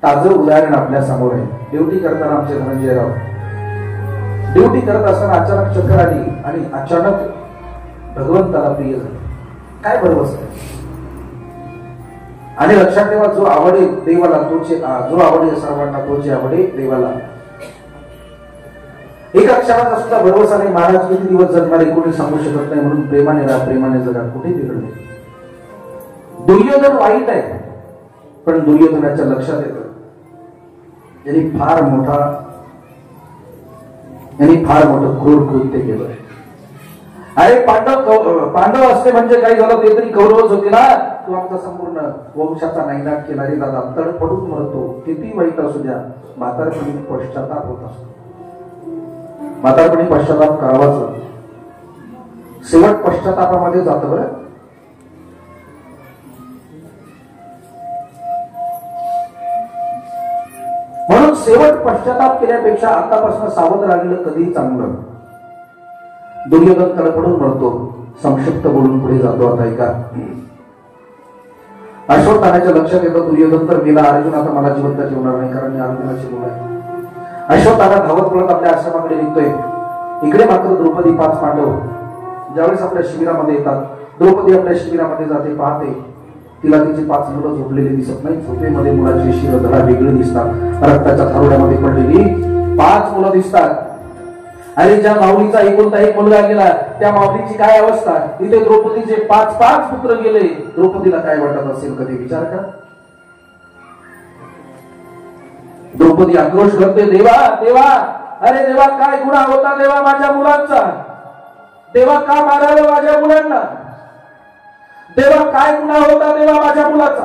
ताजं उदाहरण आपल्या समोर आहे. ड्युटी करताना आमचे धनंजयराव ड्युटी करत असताना अचानक चक्कर आली आणि अचानक भगवंताला प्रिय झाले. काय भरवस आणि लक्षात ठेवा, जो आवडे देवाला तोचे, जो आवडे सर्वांना तोचे आवडे देवाला. एका क्षणाचा सुद्धा भरवसा नाही. महाराज किती दिवस जन्माले कोणी सांगू शकत नाही, म्हणून प्रेमाने राहा, प्रेमाने जगा, कुठे बिघडले. दुर्योधन वाईट आहे, पण दुर्योधनाच्या लक्षात येतं यांनी फार मोठं क्रूर कृत्य केलं. अरे पांडव असते म्हणजे काही झालं ते तरी कौरवच होते ना. तू आमचा संपूर्ण वंशाचा नायनाट केला रे दादा, तडफडून मरतो. किती वाईट असू द्या, म्हातारपणी पश्चाताप होत असतो. म्हातारपणी पश्चाताप करावाच. शेवट पश्चातापामध्ये जातं बरं. म्हणून शेवट पश्चाताप केल्यापेक्षा आतापासून सावध राहिलं कधीही चांगलं. दुर्योधन तडफडून मरतो. संक्षिप्त बोलून पुढे जातो. आता ऐका. अश्वत्थामाच्या लक्षात येतं दुर्योधन तर गेला, अर्जुन आता मला जिवंत ठेवणार नाही, कारण मी अर्जुनाची मुलं आहे. अश्वत्थामा धावत पळत आपल्या आश्रमाकडे निघतोय. इकडे मात्र द्रौपदी, 5 पांडव ज्यावेळेस आपल्या शिबिरामध्ये येतात, द्रौपदी आपल्या शिबिरामध्ये जाते, पाहते तिला तिची 5 मुलं झोपलेली दिसत नाही. झोपेमध्ये मुलाची शिरधरा वेगळी दिसतात. रक्ताच्या थारोड्यामध्ये पडलेली 5 मुलं दिसतात. आणि ज्या माऊलीचा एकुलता एक मुलगा गेला, त्या माऊलीची काय अवस्था. इथे द्रौपदीचे 5 पुत्र गेले. द्रौपदीला काय वाटत असेल, कधी विचार करा. द्रौपदी आक्रोश करते, देवा देवा, अरे देवा काय गुन्हा होता देवा माझ्या मुलांचा. देवा का मारावं माझ्या मुलांना. देवा काय गुन्हा होता देवा माझ्या मुलाचा.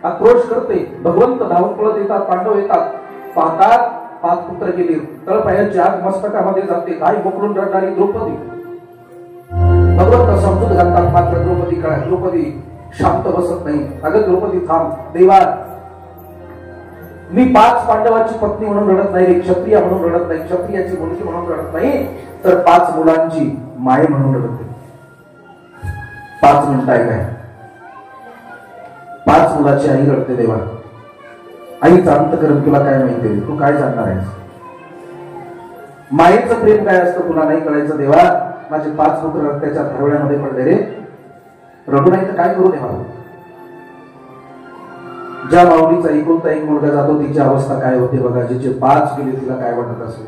आक्रोश करते. भगवंत धावून पळत येतात. पांडव येतात, पाहतात 5 पुत्र गेले. तळपायाची आग मस्तकामध्ये जाते. काय मोकळून रडणारी द्रौपदी. भगवंत समजून घालतात. मात्र द्रौपदी शांत बसत नाही. अगं द्रौपदी थांब. देवा मी 5 पांडवाची पत्नी म्हणून रडत नाही, क्षत्रिय म्हणून रडत नाही, क्षत्रियाची मुलगी म्हणून रडत नाही, तर 5 मुलांची माय म्हणून रडते. 5 मिनिटं आहे काय. 5 मुलाची आई रडते. देवा आईचं अंतकरण तुला काय माहिती, तू काय जाणणार आहेस. मायेचं प्रेम काय असतं तुला नाही कळायचं. देवा माझे 5 पुत्र रक्ताच्या धारोड्यामध्ये पडले रे, रडू नाही तर काय करू देवा. ज्या माऊलीचा एकुलता एक मुलगा जातो तिची अवस्था काय होते बघा. जिचे 5 गेले तिला काय वाटत असेल.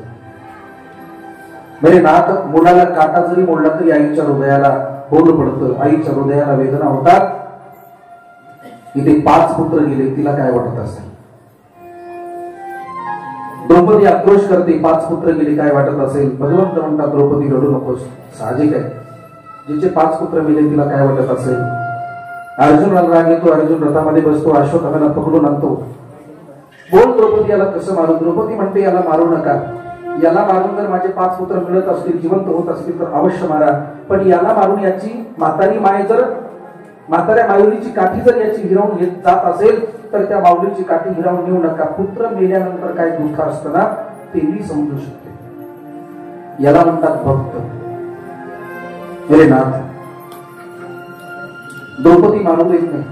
म्हणजे नात मुलाला काटा जरी मोडला तरी आईच्या हृदयाला बोल पडतं, आईच्या हृदयाला वेदना होतात. इथे 5 पुत्र गेले, तिला काय वाटत असेल. द्रौपदी आक्रोश करते, 5 पुत्र गेले काय वाटत असेल. भगवंत म्हणतात द्रौपदी रडू नकोस, साहजिक आहे. जिचे 5 पुत्र गेले तिला काय वाटत असेल. अर्जुनाला राग येतो. अर्जुन रथामध्ये बसतो, अश्वत्थामाला पकडून आणतो. बोल द्रौपदी याला कसं मारू. द्रौपदी म्हणते याला मारू नका. याला मारून जर माझे 5 पुत्र मिळत असतील, जिवंत होत असतील तर अवश्य मारा. पण याला मारून याची म्हातारी माय जर, म्हाताऱ्या माऊलीची काठी जर याची हिरावून घेत जात असेल तर त्या माऊलीची काठी हिरावून नेऊ नका. पुत्र मेल्यानंतर काय दुःख असतं ना ते मी समजू शकते. याला म्हणतात भक्त. मेरे नाथ द्रौपदी मानू देत नाही,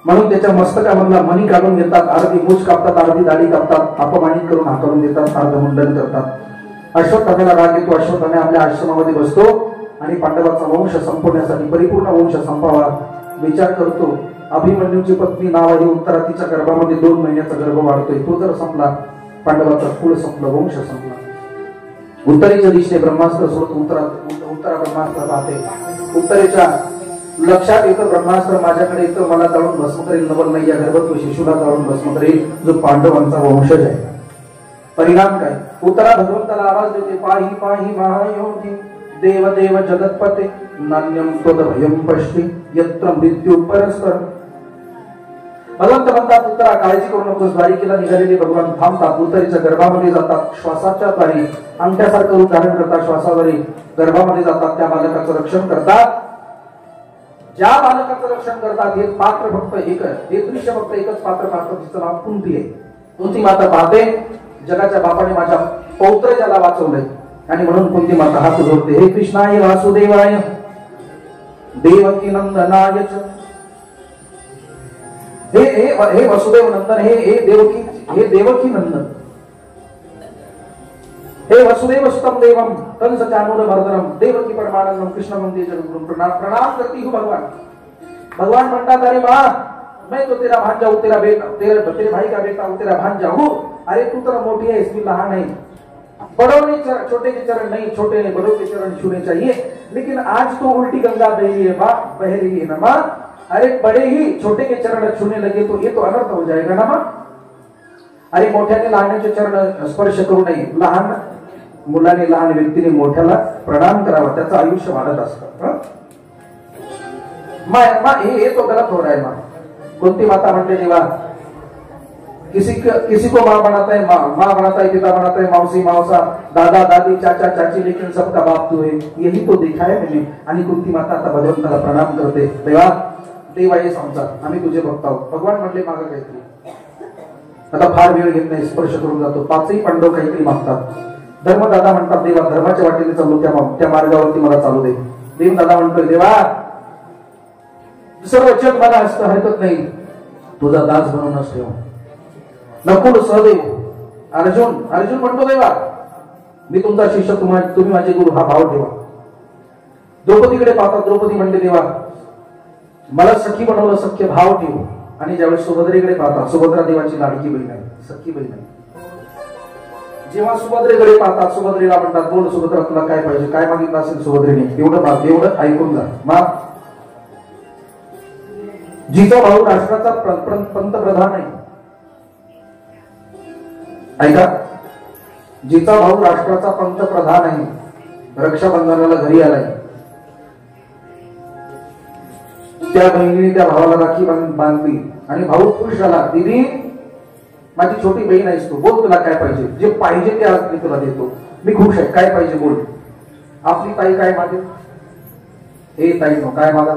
म्हणून त्याच्या मस्तकामधला मणी काढून घेतात. अर्धी मूछ कापतात, अर्धी दाढी कापतात, अपमानित करून हाकलून देतात, अर्धमुंडन करतात. अश्वत्थामाला राग येतो. अश्वत्थामा आपल्या आश्रमामध्ये बसतो आणि पांडवाचा वंश संपवण्यासाठी, परिपूर्ण वंश संपावा विचार करतो. अभिमन्यूची पत्नी नाव आहे उत्तरा, तिच्या गर्भामध्ये 2 महिन्याचा गर्भ वाढतोय. तो जर संपला, पांडवाचा कुळ संपला, वंश संपला. उत्तरेच्या दिशेने ब्रह्मास्त्र सोडत उत्तरा ब्रह्मास्त्र पाहते. उत्तरेच्या लक्षात येतं ब्रह्मास्त्र माझ्याकडे येतं, मला जाळून भस्म करेल. नवल नाही या गर्भत्व शिशूला जाळून भस्म करेल जो पांडवांचा वंशज आहे. परिणाम काय. उत्तरा भगवंताला आवाज देते, पाही पाही महायोगी देव देव जगतपते नान्यम त्वद भयं पश्यति यत्र मृत्यू परस्पर. भगवंत म्हणतात उत्तरा काळजी करू नकोस. द्वारिकेला निघालेले भगवान थांबतात. उत्तरेच्या गर्भामध्ये जातात. श्वासाच्या द्वारे अंगठ्यासारखं रूप धारण करतात. श्वासाद्वारे गर्भामध्ये जातात. त्या बालकाचं रक्षण करतात. ज्या बालकाचं रक्षण करतात हे पात्र फक्त एकच, हे दृश्य फक्त एकच पात्र पाहतं. तिचं नाव कुंती आहे. कुंती माता पाहते जगाच्या बापाने माझ्या पौत्रजाला वाचवलंय आणि म्हणून कुंती माता हात जोडते. हे कृष्णाय वासुदेवाय देवकी नंदनाय च हे वसुदेव नंदन, हे देवकी नंदन, हे वसुदेव सुतम देवम कंस चाणूर मर्दनम देवकी परमानंदम कृष्ण मंदिर जगद्गुरु प्रणाम करती हूँ भगवान। भगवान म्हणतात अरे माँ, मैं तो तेरा भांजा हूँ, तेरा बेटा, तेरे भाई का बेटा हूँ, तेरा भांजा हूँ। अरे तू तर मोठी है, इसमें लहान नहीं, बड़ों ने छोटे के चरण नहीं, छोटे ने बड़ों के चरण छूने चाहिए। लेकिन आज तो उल्टी गंगा बह रही है माँ, बह रही है ना माँ। अरे बड़े ही छोटे के चरण छूने लगे तो ये तो अनर्थ हो जाएगा ना माँ। अरे मोठ्याने लहानाचे चरण स्पर्श करू नये, लहान मुलाने लहान व्यक्तीने मोठ्याला प्रणाम करावा, त्याचं आयुष्य वाढत असतं। माँ ये तो गलत हो रहा है माँ। कुंती माता म्हणते देवा, किसी को माँ बनाता है, माँ बनाता है, पिता बनाता है, मौसी मौसा, दादा दादी, चाचा चाची, लेकिन सबका बाप तू है, यही तो देखा है मैंने। आणि कुंती माता आता भगवंताला प्रणाम करते, देवा हे संसार आम्ही तुझे भक्त आहोत। भगवान म्हणले मागं काहीतरी, आता फार वेळ घेत नाही, स्पर्श करून जातो। पाचही पांडव काहीतरी मागतात। धर्मदादा म्हणतात देवा धर्माच्या वाटेने चालू, त्या मार्गावरती मला चालू दे। देवदादा म्हणतोय देवा सर्व जग मला असतं हरकत नाही, तुझा दास बनवूनच ठेव। नकुल सहदेव अर्जुन म्हणतो देवा मी तुमचा शिष्य, तुम्ही माझे गुरु, हा भाव ठेवा। द्रौपदीकडे पाहतात, द्रौपदी म्हणते देवा मला सखी बनवलं, सख्य भाव ठेव। आणि ज्यावेळेस सुभद्रेकडे पाहतात, सुभद्रा देवाची लाडकी बहीण आहे, सखी बहीण आहे। जेव्हा सुभद्रेकडे पाहतात, सुभद्रेला म्हणतात बोल सुभद्रा तुला काय पाहिजे, काय मागितलं असेल सुभद्रेने, एवढं ऐकून जा। मा जिचा भाऊ राष्ट्राचा पंतप्रधान आहे, ऐका, जिचा भाऊ राष्ट्राचा पंतप्रधान आहे, रक्षाबंधनाला घरी आलाय, त्या बहिणीने त्या भावाला राखी बांधली आणि भाऊ खुश झाला। दीदी माझी छोटी बहीण आहेस तू, बोल तुला काय पाहिजे, जे पाहिजे ते आज मी तुला देतो, मी खुश आहे, काय पाहिजे बोल। आपली ताई काय मागेल, हे ताई नो काय मागा,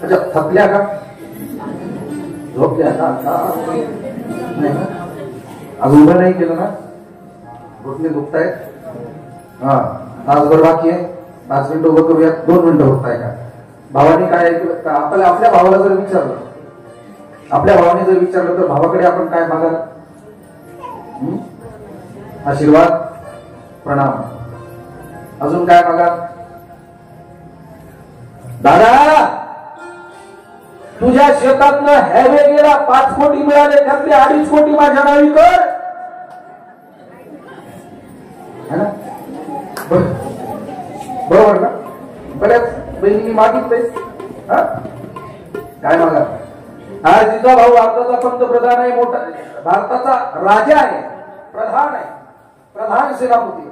अच्छा थकल्या का, झोपल्या का, नाही आज उभं नाही केलं ना, घुटणे दुखतायत, हा तासभर बाकी आहे, 5 मिनिटं उभं करूया, 2 मिनिटं होत आहे का। भावाने काय ऐकलं, आपल्या भावाला जर विचारलं, आपल्या भावाने जर विचारलं तर भावाकडे आपण काय मागाल, आशीर्वाद प्रणाम, अजून काय मागाल। दादा तुझ्या शेतातनं हॅवे गेला, 5 कोटी मिळाले, त्यातले 2.5 कोटी माझ्या नावी कर, है ना, बरोबर ना। बऱ्याच बहिणी मागितले, काय मागा। आज तिचा भाऊ भारताचा पंतप्रधान आहे, मोठा भारताचा राजा आहे, प्रधान सेनापती,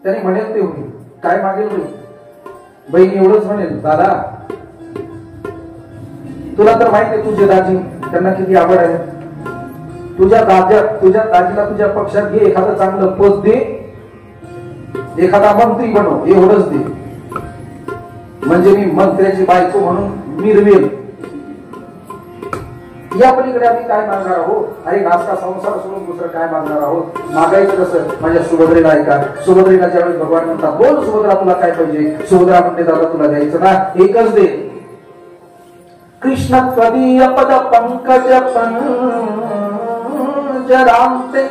त्याने म्हणेल ते होईल, काय मागेल होईल। बहिणी एवढंच म्हणेल दादा तुला तर माहिती आहे तुझे दाजी त्यांना किती आवड आहे, तुझ्या दाजीला तुझ्या पक्षात घे, एखादं चांगलं पद दे, एखादा मंत्री बनव, एवढंच दे, म्हणजे मी मंत्र्याची बायको म्हणून मिरवेल। या पलीकडे आम्ही काय मागणार आहोत, अरे नाचता संसार सोडून दुसरं काय मागणार आहोत। मागायचं कसं, माझ्या सुभद्रेला ऐका, सुभद्रेला ज्यावेळेस भगवान म्हणतात बोल सुभद्रा तुला काय पाहिजे, सुभद्रा म्हणते दादा तुला द्यायचं ना, एकच दे, कृष्ण त्वदीय पद पंकज पंजरांते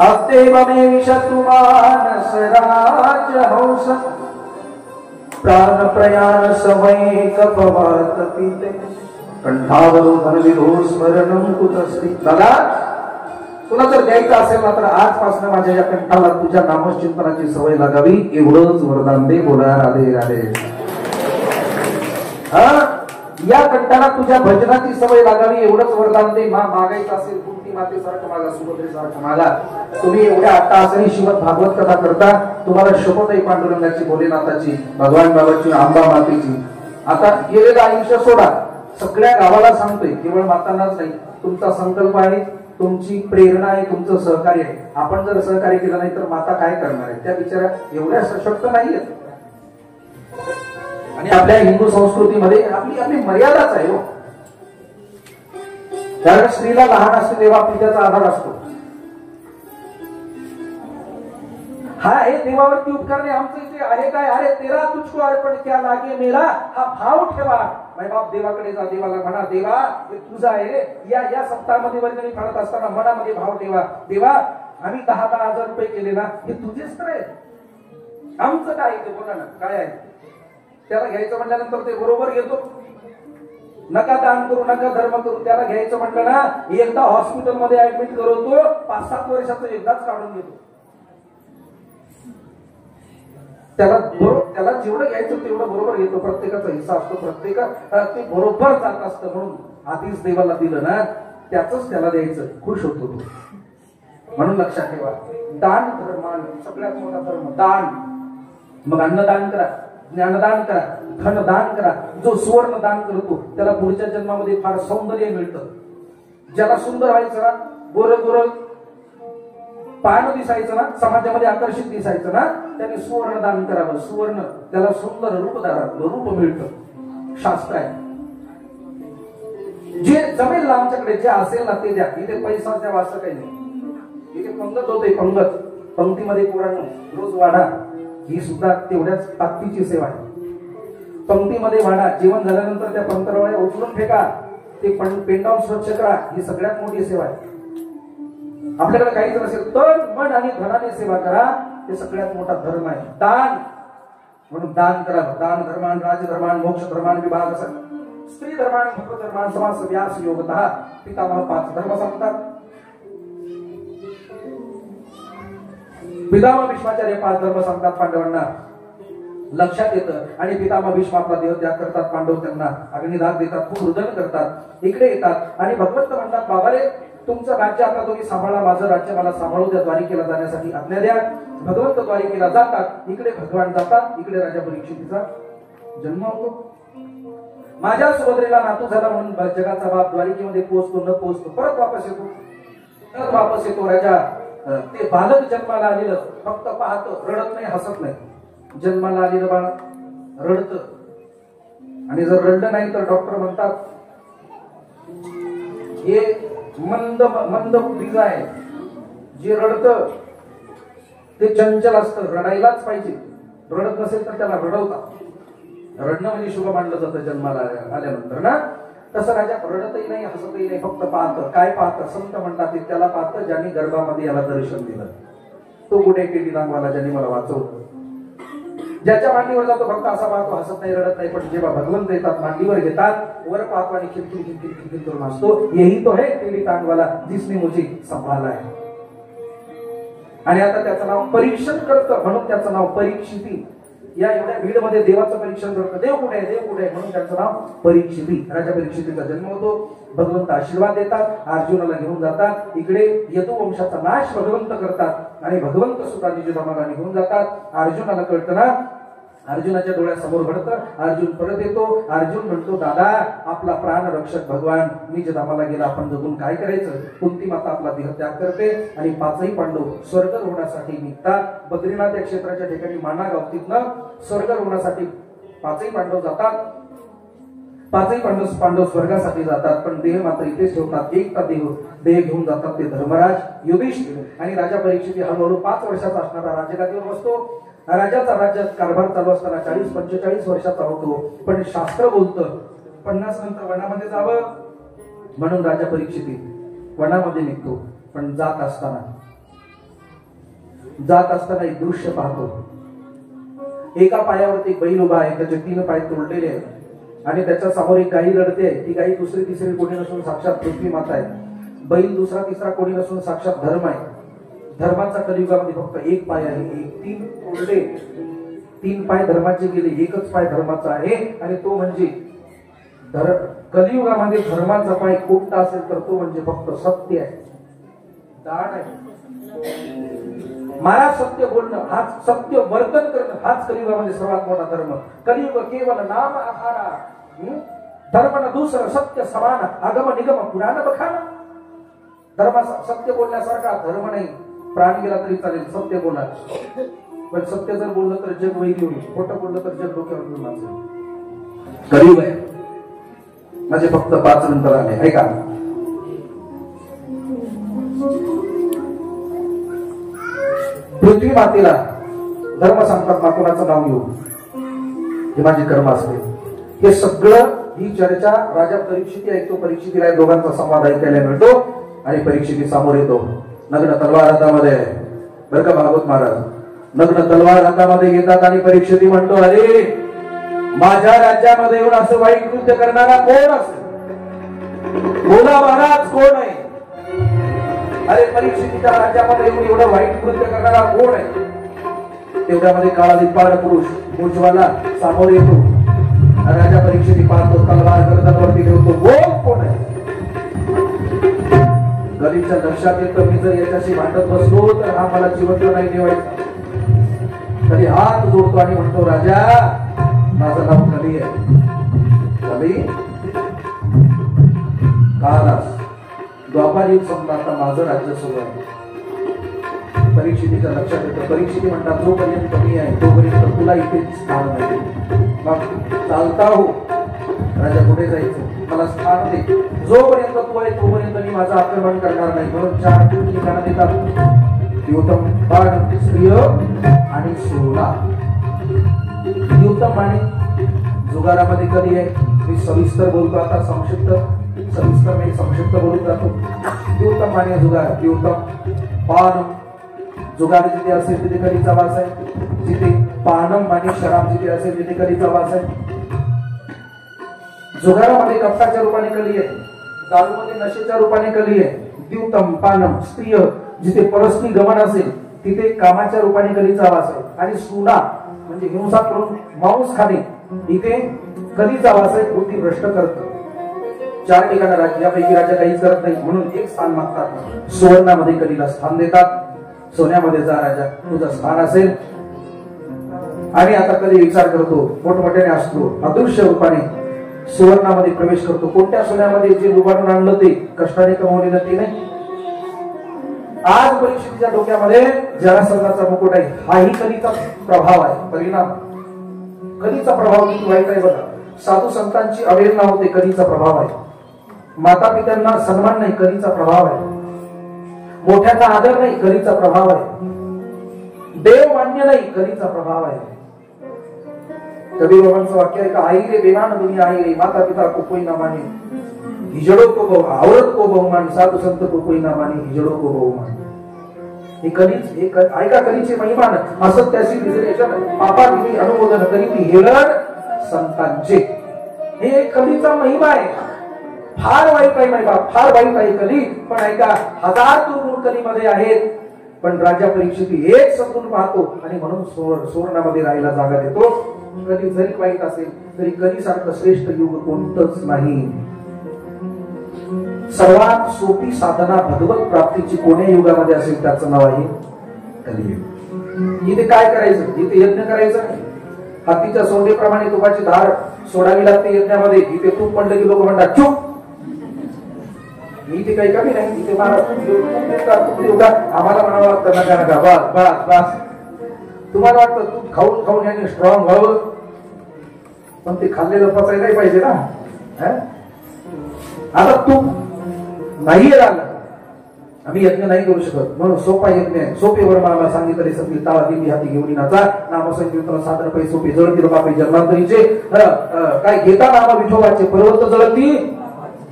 अतेव मे विशतुमानस राज हंस प्राण प्रयाण समय कपवात पीते कंठावरोधन विधो स्मरणं कुतस्ति। दादा तुला जर द्यायचं असेल ना तर आजपासून माझ्या या कंठाला तुझ्या नामचिंतनाची सवय लागावी, एवढंच वरदान दे। बोला राधे राधे। या कंठाला तुझ्या भजनाची सवय लागावी, एवढंच वरदान दे। मागायचं असेल कुंती मातेसारखं मागा, सुभद्रेसारखं मागा। तुम्ही एवढ्या अट्टहासाने श्रीमद भागवत कथा करता, तुम्हाला शपथ आहे पांडुरंगाची, भोलेनाथाची, भगवान बाबाची, आंबा मातेची। आता गेलेलं आयुष्य सोडा, सगळ्या गावाला सांगतोय, केवळ मातांनाच नाही, तुमचा संकल्प आहे, तुमची प्रेरणा आहे, तुमचं सहकार्य आहे। आपण जर सहकार्य केलं नाही तर माता काय करणार आहे, त्या बिचाऱ्या एवढ्या सशक्त नाहीयेत। आणि आपल्या हिंदू संस्कृतीमध्ये आपली मर्यादाच आहे हो, कारण स्त्रीला लहान असते तेव्हा पित्याचा आधार असतो। हा हे देवावरती उपकार नाही, आमचं इथे आहे काय, अरे तेरा तुझको अर्पण क्या लागे मेरा, हा भाव ठेवा। बाप देवाकडे जा, देवाला म्हणा देवा हे तुझा आहे. या सप्ताहामध्ये वर्गणी काढत असताना मनामध्ये भाव ठेवा, देवा आम्ही 10,000 रुपये केले ना, हे तुझेच तर आहे, आमचं काय ते बोला ना काय आहे. त्याला घ्यायचं म्हटल्यानंतर ते बरोबर घेतो. नका दान करू, नका धर्म करू, त्याला घ्यायचं म्हटलं ना एकदा हॉस्पिटलमध्ये ऍडमिट करवतो, 5-7 वर्षाचं एकदाच काढून घेतो. त्याला जेवढं घ्यायचं तेवढं बरोबर घेतो. प्रत्येकाचा हिस्सा असतो, प्रत्येका ते बरोबर जात असतं. म्हणून आधीच देवाला दिलं ना त्याच त्याला द्यायचं, खुश होतो तो. म्हणून लक्षात ठेवा, दान धर्मान सगळ्यात मोठा धर्म दान. मग अन्नदान करा, ज्ञानदान करा, धनदान करा. जो सुवर्ण दान करतो त्याला पुढच्या जन्मामध्ये फार सौंदर्य मिळतं. ज्याला सुंदर व्हायचं ना, गोर गोर पान दिसायचं ना, समाजामध्ये आकर्षित दिसायचं ना, त्याने सुवर्ण दान करावं. सुवर्ण त्याला सुंदर रूप मिळतं. शास्त्र आहे. जे जमेल ना आमच्याकडे, जे असेल ना ते द्या. इथे पैसा द्या असं काही नाही. इथे पंगत होते, पंगत पंक्तीमध्ये पोरांनो रोज वाढा, ही सुद्धा तेवढ्याच ताकदीची सेवा आहे. पंक्तीमध्ये वाढा, जेवण झाल्यानंतर त्या पंतरवळ्या उचलून फेका, ते पेंडावून स्वच्छ करा, ही सगळ्यात मोठी सेवा आहे. आपल्याकडे काहीच नसेल तर मन आणि धनाने सेवा करा, हे सगळ्यात मोठा धर्म आहे. दान म्हणून दान करा. दान धर्मान राजधर्मान मोक्ष धर्मान विभाग स्त्री धर्मान भक्त धर्मान समास व्यास योगतः पितामह 5 धर्म सांगतात. पितामह भीष्माचार्य 5 धर्म सांगतात पांडवांना. लक्षात येतं. आणि पितामह भीष्म आपला देह त्याग करतात. पांडव त्यांना अग्निदान देतात, खूप रुदन करतात. इकडे येतात आणि भगवंत म्हणतात, बाबा रे तुमचं राज्य आता तुम्ही सांभाळा, माझं राज्य मला सांभाळू द्या. द्वारिकेला जाण्यासाठी आज्ञा द्या. भगवंत द्वारिकेला जातात. इकडे भगवान जातात, इकडे राजा परीक्षितीचा जन्म होतो. माझ्या सुभद्रेला नातू झाला म्हणून जगाचा बाप द्वारिकेमध्ये पोहोचतो, न पोहोचतो परत वापस येतो. राजा ते बालक जन्माला आलेलं फक्त पाहतं, रडत नाही, हसत नाही. जन्माला आलेलं बाळ रडत, आणि जर रडलं नाही तर डॉक्टर म्हणतात हे मंद बुद्धीचा आहे. जे रडतं ते चंचल असतं, रडायलाच पाहिजे. रडत नसेल तर त्याला रडवतात. रडणं म्हणजे शुभ मानलं जातं जन्माला आल्यानंतर ना. तसं राजा रडतही नाही, हसतही नाही, फक्त पाहतं. काय पाहतं? संत म्हणतात त्याला पाहतं ज्यांनी गर्भामध्ये याला दर्शन दिलं. तो कुठे केली दांगवाला, ज्यांनी मला वाचवलं. ज्याच्या मांडीवर जातो फक्त असा पाहतो, हसत नाही, रडत नाही. पण जेव्हा भगवंत येतात, मांडीवर घेतात, वर पाहतो आणि खिलखिल करून हसतो. यही तो है केली दांगवाला जिसने मुझे संभाला है. आणि आता त्याचं नाव परीक्षण करतं, म्हणून त्याचं नाव परीक्षिती. या एवढ्या भीड मध्ये देवाचं परीक्षण करतं. देव कुठे आहे, देव कुठे आहे, म्हणून त्याचं नाव परीक्षिती. राजा परीक्षितीचा जन्म होतो. भगवंत आशीर्वाद देतात, अर्जुनाला घेऊन जातात. इकडे यदुवंशाचा नाश भगवंत करतात आणि भगवंत सुद्धा निजधामाला निघून जातात. अर्जुनाला कळतं ना, अर्जुनाच्या डोळ्यासमोर घडतं. अर्जुन परत येतो. अर्जुन म्हणतो, दादा आपला प्राण रक्षक भगवान निजधामाला गेला, आपण जगून काय करायचं. कुंती माता आपला देह त्याग करते आणि 5ही पांडव स्वर्ग होण्यासाठी निघतात. बद्रीनाथ या क्षेत्राच्या ठिकाणी माना गावतीतनं स्वर्ग होण्यासाठी 5ही पांडव जातात. 5ही पांडव स्वर्गासाठी जातात, पण देह मात्र इथेच ठेवतात. एकटा देह घेऊन जातात ते धर्मराज युधिष्ठिर. आणि राजा परीक्षित हळूहळू 5 वर्षाचा असणारा राजगादीवर बसतो. राजाचा राज्यात कारभार चालू असताना 40-45 वर्षाचा होतो. पण शास्त्र बोलतं 50 नंतर वनामध्ये जावं, म्हणून राजा परीक्षिती वनामध्ये निघतो. पण जात असताना एक दृश्य पाहतो. एका पायावरती एक बैल उभा आहे, त्याचे 3 पाय तोडलेले आहेत आणि त्याच्या समोर एक गाई रडते. ती गाई दुसरी तिसरी कोणी नसून साक्षात पृथ्वी माता आहे. बैल दुसरा तिसरा कोणी नसून साक्षात धर्म आहे. धर्माचा कलियुगामध्ये फक्त एक पाय आहे. 3 तोडले, 3 पाय धर्माचे गेले, एकच पाय धर्माचा आहे. आणि तो म्हणजे कलियुगामध्ये धर्माचा पाय कोणता असेल तर तो म्हणजे फक्त सत्य आहे, दान आहे. महाराज सत्य बोलणं, हाच सत्य वर्तन करणं, हाच कलियुगामध्ये सर्वात मोठा धर्म. कलियुग केवळ नाम आधारा, धर्म न दुसरं सत्य समान, आगम निगम पुराण बखाना. धर्म सत्य बोलण्यासारखा धर्म नाही. प्राण गेला तरी चालेल, सत्य बोला. पण सत्य जर बोललं तर जग वैरी होईल, खोटं बोललं तर जग डोक्यावर घेऊन नाचेल. कलियुग आहे. माझे फक्त 5 नंतर आले, ऐका. पृथ्वी मातेला धर्म सांगतात, माकुणाचं नाव घेऊ, हे माझे कर्म असते. हे सगळं ही चर्चा राजा परीक्षिती ऐकतो. परीक्षितीला दोघांचा संवाद ऐकायला मिळतो आणि परीक्षिती समोर येतो. नग्न तलवार हातामध्ये आहे बरं का भागवत महाराज. नग्न तलवार हातामध्ये घेतात आणि परीक्षिती म्हणतो, अरे माझ्या राज्यामध्ये येऊन असं वाईट कृत्य करणारा कोण असेल? बोला महाराज, कोण आहे? अरे परीक्षितीच्या राज्यामध्ये येऊन एवढं वाईट कृत्य करणारा कोण आहे? तेवढ्यामध्ये काळा दिपाड पुरुष उज्ज्वला समोर येतो. राजा परीक्षिती पाहतो, तलवार गर्दनवरती ठेवतो. बोल, कोण आहे? गरीबच्या लक्षात येतं, मी जर याच्याशी भांडत बसलो तर हा मला जिवंत नाही ठेवायचा. तरी हात जोडतो आणि म्हणतो, राजा माझं नाव कली आहे. कली कालास द्वापार युग संपला, आता माझं राज्य सुरू आहे. परीक्षितीच्या लक्षात येतं. परीक्षिती म्हणतात, जोपर्यंत मी आहे तोपर्यंत तुला इथे स्थान नाही. मग चालता हो राजा, कुठे जायचं? मला स्थान दे. जोपर्यंत तू आहे तोपर्यंत मी माझं आक्रमण करणार नाही. म्हणून 4 ठिकाणं देतात. द्योतम बाण, स्त्रिय आणि सोना. द्योतम आणि जुगारामध्ये कधी आहे? मी सविस्तर बोलतो आता, सविस्तर मी संक्षिप्त बोलून जातो. द्योतम आणि जुगार. द्योतम पान, जुगार जिथे असेल तिथे कधीचा वास आहे. जिथे पानम आणि शराब जिथे असेल तिथे कधीचा वास आहे. जुगारामध्ये कपटाच्या रूपाने कली आहे. दारूमध्ये नशेच्या रूपाने कली आहे. द्योतम पानम, स्त्रिय जिथे परस्त्री गमन असेल तिथे कामाच्या रूपाने कलीचा वास आहे. आणि सुना म्हणजे हिंसा करून मांस खाणे, इथे कलीचा वास आहे. बुद्धी भ्रष्ट करतं. 4 ठिकाणं राज्यापैकी राजा काहीच करत नाही, म्हणून एक स्थान मागतात. सुवर्णामध्ये कलीला स्थान देतात. सोन्यामध्ये जा राजा, तुझं स्थान असेल. आणि आता कधी विचार करतो, मोठमोठ्याने असतो, अदृश्य रूपाने सुवर्णामध्ये प्रवेश करतो. कोणत्या सोन्यामध्ये? जे उभारून आणलं ते, कष्टाने कमवलेलं ते नाही. आज परीक्षितीच्या डोक्यामध्ये जरासंधाचा मुकुट आहे. हाही कलीचा प्रभाव आहे, परिणाम. कलीचा प्रभाव किती वाईट आहे बघा. साधू संतांची अवहेलना होते, कलीचा प्रभाव आहे. माता पित्यांना सन्मान नाही, कलीचा प्रभाव आहे. मोठ्याचा आदर नाही, कलीचा प्रभाव आहे. देव मान्य नाही, कलीचा प्रभाव आहे. कबीर बाबांचं वाक्य आहे का, आई रे बेमान दुनिया आई रे, माता पिता को कोई ना माने, हिजड़ों को औरत को बहुमान, साधू संत को कोई ना माने, हिजड़ों को बहुमान. हे कलीच ऐका, कलीचे महिमान. असत्याशी रिझर्वेशन, पापाविधी अनुमोदन करीती हेळण संतांचे. हे कलीचा महिमा आहे. फार वाईट आहे महिमा, फार वाईट आहे कली. पण ऐका, 1000 दूर कलीमध्ये आहेत. पण राजा परीक्षिती एक समजून पाहतो आणि म्हणून सुवर्णामध्ये राहायला जागा देतो. कली जरी वाईट असेल तरी कलीसारखं श्रेष्ठ युग कोणतंच नाही. सर्वात सोपी साधना भगवत प्राप्तीची कोण्या युगामध्ये असेल त्याचं नाव आहे कलियुग. इथे काय करायचं? इथे यज्ञ करायचं. हत्तीच्या सोंडेप्रमाणे तुपाची धार सोडावी लागते यज्ञामध्ये. इथे तूप पडलं की लोक म्हणतात चूप. इथे काही कमी नाही. इथे आम्हाला म्हणावं लागतं नका नका, बस बस बस. तुम्हाला वाटतं तूप खाऊन खाऊन याने स्ट्रॉंग व्हावं, पण ते खाल्लेलं पचायलाही पाहिजे ना. आता तूप नाही झालं, आम्ही यज्ञ नाही करू शकत. म्हणून सोपा यज्ञ आहे. सोपे वर मला सांगितले सगळी ताळा दिली हाती घेऊन नाचा नामसंकीर्तन साधन पै सोपे जळतील बापे जन्मांतरीचे. काय घेता नामा विठोबाचे, पर्वत जळती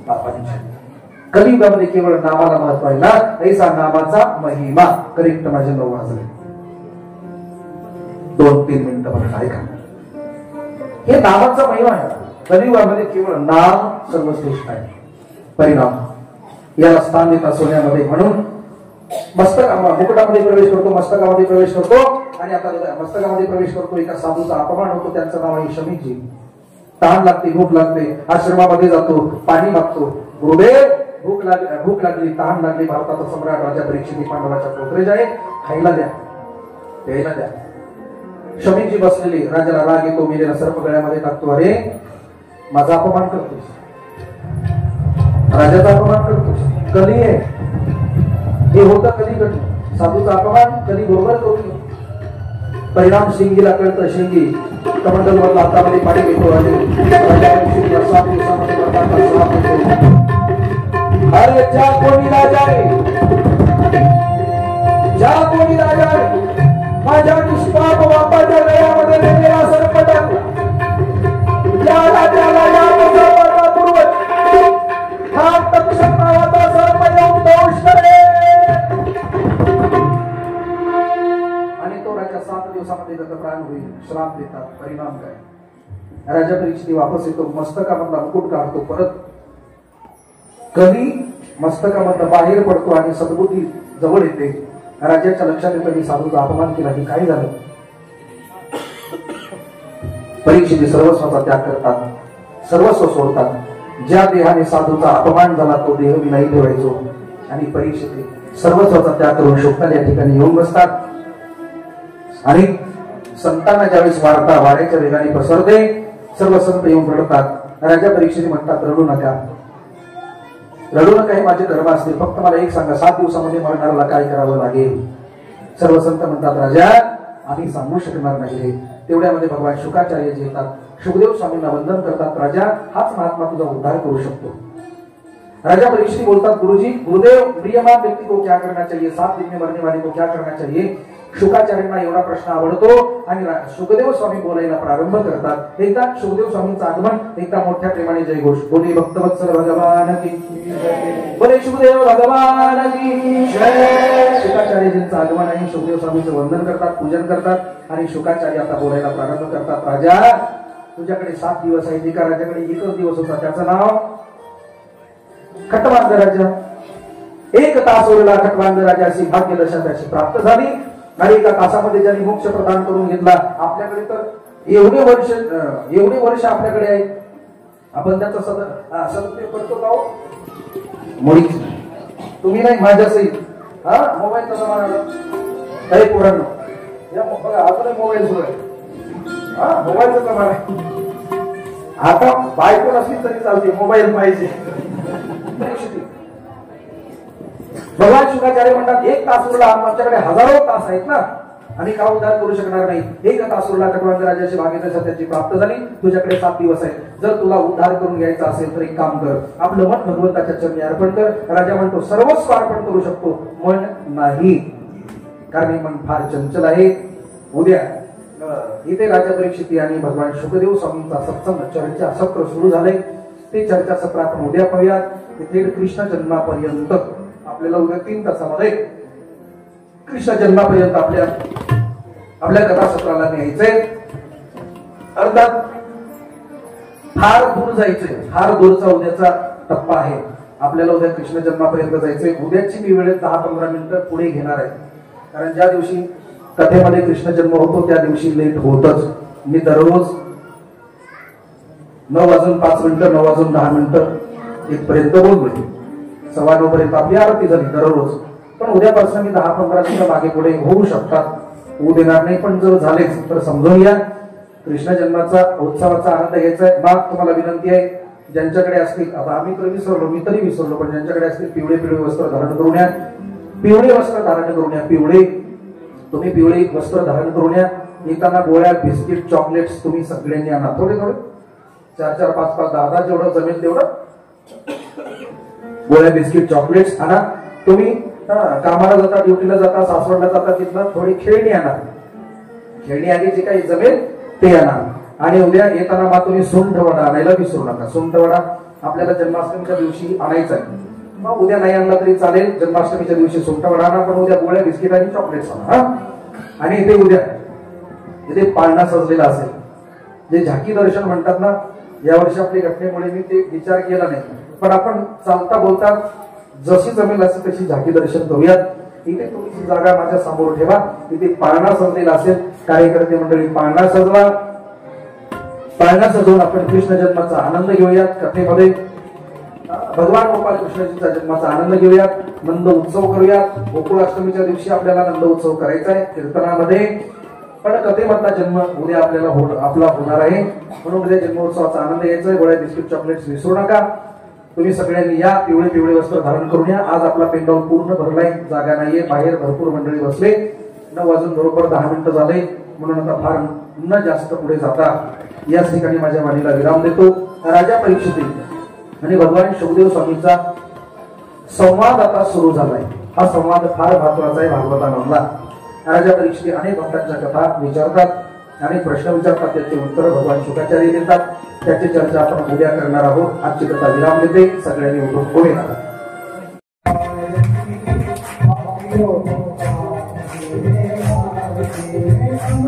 बापांचे. कलियुगामध्ये केवळ नामाला महत्व आहे ना, ऐसा नामाचा महिमा. करेक्ट माझे 9 वाजले. 2-3 मिनिटं मला ऐका. हे नामाचा महिमा आहे. कलियुगामध्ये केवळ नाम सर्वश्रेष्ठ आहे. परिणाम याला स्थान देतात सोन्यामध्ये. म्हणून मुकुटामध्ये प्रवेश करतो, मस्तकामध्ये प्रवेश करतो. आणि आता मस्तकामध्ये प्रवेश करतो. एका साधूचा अपमान होतो, त्यांचं नाव आहे शमीजी. तहान लागते, भूक लागते, आश्रमामध्ये जातो, पाणी मागतो. गुरुदेव भूक लागली, तहान लागली. भारताचा सम्राट राजा परीक्षिती पांडवाच्या पोत्रेज आहे, खायला द्या, प्यायला द्या. शमीजी बसलेली. राजाला राग येतो, मेलेला सर्प गळ्यामध्ये टाकतो. अरे माझा अपमान करतोस, राजाचा अपमान करतोस. कली आहे हे होतं कलीकडनं. साधूचा अपमान कली बरोबर करू. परिणाम शिंगीला कळतं. शिंगी कमंडल मधला हातामध्ये पाणी घेतो. अरे ज्या कोणी राजा आहे, ज्या कोणी राजा आहे, माझ्या निष्पाप बापाच्या गळ्यामध्ये सर्प टाकला. या राजाला या 7 दिवसामध्ये दत्तप्राण होईल, श्राप देतात. परिणाम काय? राजा परीक्षित वापस येतो, मस्तकामधला मुकुट काढतो, परत कधी मस्तकामधला बाहेर पडतो आणि सद्बुद्धी जवळ येते. राजाच्या लक्षात येतं मी साधूचा अपमान केला, की काय झालं. परीक्षित सर्वस्वाचा त्याग करतात, सर्वस्व सोडतात. ज्या देहाने साधूचा अपमान झाला तो देह मी नाही ठेवायचो. आणि परीक्षित सर्वस्वाचा त्याग करून शोकताना या ठिकाणी येऊन बसतात. आणि संतांना ज्यावेळेस वाऱ्याच्या वेगाने पसरते, सर्व संत येऊन रडतात. राजा परीक्षित म्हणतात रडू नका, रडू नका, हे माझे धर्म असतील. फक्त मला एक सांगा, 7 दिवसामध्ये मरणाऱ्याला काय करावं लागेल. सर्व संत म्हणतात राजा आम्ही सांगू शकणार नाही रे. तेवढ्यामध्ये भगवान शुकाचार्य जे येतात, सुखदेव स्वामींना वंदन करतात. राजा हाच महात्मा तुझा उद्धार करू शकतो. राजा परीक्षित बोलतात गुरुजी, गुरुदेव प्रियमान व्यक्ति को क्या करना चाहिए, 7 दिन में मरने वाले को क्या करना चाहिए. शुकाचार्यांना एवढा प्रश्न आवडतो आणि सुखदेव स्वामी बोलायला प्रारंभ करतात. एकदा सुखदेव स्वामींचं आगमन, एकदा मोठ्या प्रेमाने जयघोष. बोले भक्तवत्सल भगवान की जय, बोले सुखदेव भगवान की जय. शुकाचार्यजींचं आगमन आहे. सुखदेव स्वामींचं वंदन करतात, पूजन करतात आणि शुकाचार्य आता बोलायला प्रारंभ करतात. राजा तुझ्याकडे 7 दिवस आहेत. एका राजाकडे एकच दिवस होता, त्याचं नाव खटवांग राजा. 1 तास उरला खटवांग राजाची भाग्यदशा त्याची प्राप्त झाली. आणि एका तासामध्ये ज्यांनी मोक्ष प्रदान करून घेतला. आपल्याकडे तर एवढे वर्ष आपल्याकडे आहेत, आपण त्याचा सदुपयोग करतो का हो? मुळी तुम्ही नाही, माझ्या सहित मोबाईलचा जमाना काही पोरांनो, या बघा अजूनही मोबाईल सुरू आहे. मोबाईलचा जमाना आहे. आता बायको नसली तरी चालते, मोबाईल पाहिजे. भगवान शुकाचार्य म्हणतात 1 तास उरला, आमच्याकडे हजारो तास आहेत ना, आणि का उद्धार करू शकणार नाही. 1 तास उरला, खटवांग राजाची भाग्यदशा त्याची प्राप्त झाली. तुझ्याकडे 7 दिवस आहेत. जर तुला उद्धार करून घ्यायचा असेल तर एक काम कर, आपलं मन भगवंताच्या चरणी अर्पण कर. राजा म्हणतो सर्वस्व अर्पण करू शकतो, मन नाही, कारण हे मन फार चंचल आहे. उद्या इथे राजा परीक्षित आणि भगवान शुकदेव स्वामींचा सत्संग चर्चा सत्र सुरू झालंय. ते चर्चा सत्र आपण उद्या पाहूयात. तिथे कृष्ण जन्मापर्यंत आपल्याला उद्या 3 तासामध्ये कृष्ण जन्मापर्यंत आपल्या कथासत्राला न्यायचंय. अर्थात फार दूर जायचंय, फार दूरचा उद्याचा टप्पा आहे. आपल्याला उद्या कृष्ण जन्मापर्यंत जायचंय. उद्याची मी वेळेत 10-15 मिनिटं पुढे घेणार आहे, कारण ज्या दिवशी कथेमध्ये कृष्ण जन्म होतो त्या दिवशी लेट होतच. मी दररोज 9:05 9:10 इथपर्यंत बोलतोय. 9:15 पर्यंत आपली आरती झाली दररोज. पण उद्यापासून मी 10-15 मिनिटं मागे पुढे होऊ शकतात, होऊ देणार नाही. पण जर झालेच तर समजून घ्या, कृष्ण जन्माचा उत्सवाचा आनंद घ्यायचा आहे. मग तुम्हाला विनंती आहे, ज्यांच्याकडे असतील, आता आम्ही तर विसरलो, मी तरी विसरलो, पण ज्यांच्याकडे असतील पिवळे वस्त्र धारण करून या. पिवळे वस्त्र धारण करून या. तुम्ही पिवळे वस्त्र धारण करून या. येताना गोळ्या, बिस्किट, चॉकलेट्स तुम्ही सगळ्यांनी आणा. थोडे 4-4, 5-5, 10-10 जेवढं जमेल तेवढं गोळ्या, बिस्किट, चॉकलेट्स आणा. तुम्ही कामाला जाता, ड्युटीला जाता, सासवडला जाता, तिथनं थोडी खेळणी आणा. खेळणी आधी जे काही जमेल ते आणा. आणि उद्या येताना मग तुम्ही सुंठवडा आणायला विसरू नका. सुंठवडा आपल्याला जन्माष्टमीच्या दिवशी आणायचा आहे. मग उद्या नाही आणला तरी चालेल, जन्माष्टमीच्या दिवशी सुंठवडा आणा, पण उद्या गोळ्या, बिस्किट आणि चॉकलेट्स आणा. आणि इथे उद्या इथे पाळणा सजलेला असेल, जे झाकी दर्शन म्हणतात ना. यावर्षी आपल्या घटनेमुळे मी ते विचार केला नाही, पण आपण चालता बोलता जशी जमेल असे तशी झाकी दर्शन करूयात. इथे तुमची जागा माझ्या समोर ठेवा. इथे पाळणा सजलेला असेल. कार्यकर्ते मंडळी पाळणा सजवा. पाळणा सजवून आपण कृष्ण जन्माचा आनंद घेऊयात. कथेमध्ये भगवान गोपाल कृष्णजींचा जन्माचा आनंद घेऊयात. नंद उत्सव करूयात. गोकुळाष्टमीच्या दिवशी आपल्याला नंद उत्सव करायचा आहे कीर्तनामध्ये. पण कथेमधला जन्म उद्या आपला होणार आहे, म्हणून उद्या जन्मोत्सवाचा आनंद घ्यायचा आहे. गोळ्या, बिस्किट, चॉकलेट्स विसरू नका. तुम्ही सगळ्यांनी या, पिवळे वस्त्र धारण करून या. आज आपला पेंडॉल पूर्ण भरलाय, जागा नाहीये. बाहेर भरपूर मंडळी बसले. 9:10 झाले, म्हणून आता फार न जास्त पुढे जाता याच ठिकाणी माझ्या वाणीला विराम देतो. राजा परीक्षित आणि भगवान शुकदेव स्वामींचा संवाद आता सुरू झालाय. हा संवाद फार महत्वाचा आहे भागवतामधला. राजा परीक्षित अनेक भक्तांच्या कथा विचारतात, अनेक प्रश्न विचारतात, त्याचे उत्तर भगवान शुकाचार्य देतात. त्याची चर्चा आपण उद्या करणार आहोत. आजची कथा विराम देते. सगळ्यांनी उठून पुढे आला. Oh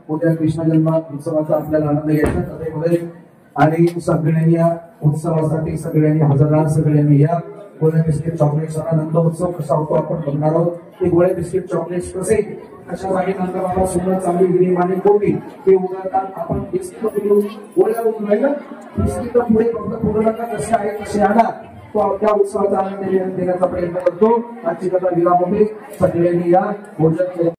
उद्या कृष्ण जन्मोत्सवाचा आपल्याला आनंद घ्यायचा कथेमध्ये आणि सगळ्यांनी या उत्सवासाठी सगळ्यांनी हजर सगळ्यांनी या गोळे बिस्किट चॉकलेट्स आनंद उत्सव कसा होतो आपण बघणार आहोत ते गोळे बिस्किट चॉकलेट्स कसे अशा जागी नंतर मला सुंदर चांगली गिरी आणि कोटी ते उगारतात आपण बिस्किट गोळ्या राहिलं बिस्किट पुढे फक्त पूर्ण कसे आहे कसे आणा तो त्या उत्सवाचा आनंद देण्याचा प्रयत्न करतो आजची कथा विराम होते सगळ्यांनी या भोजन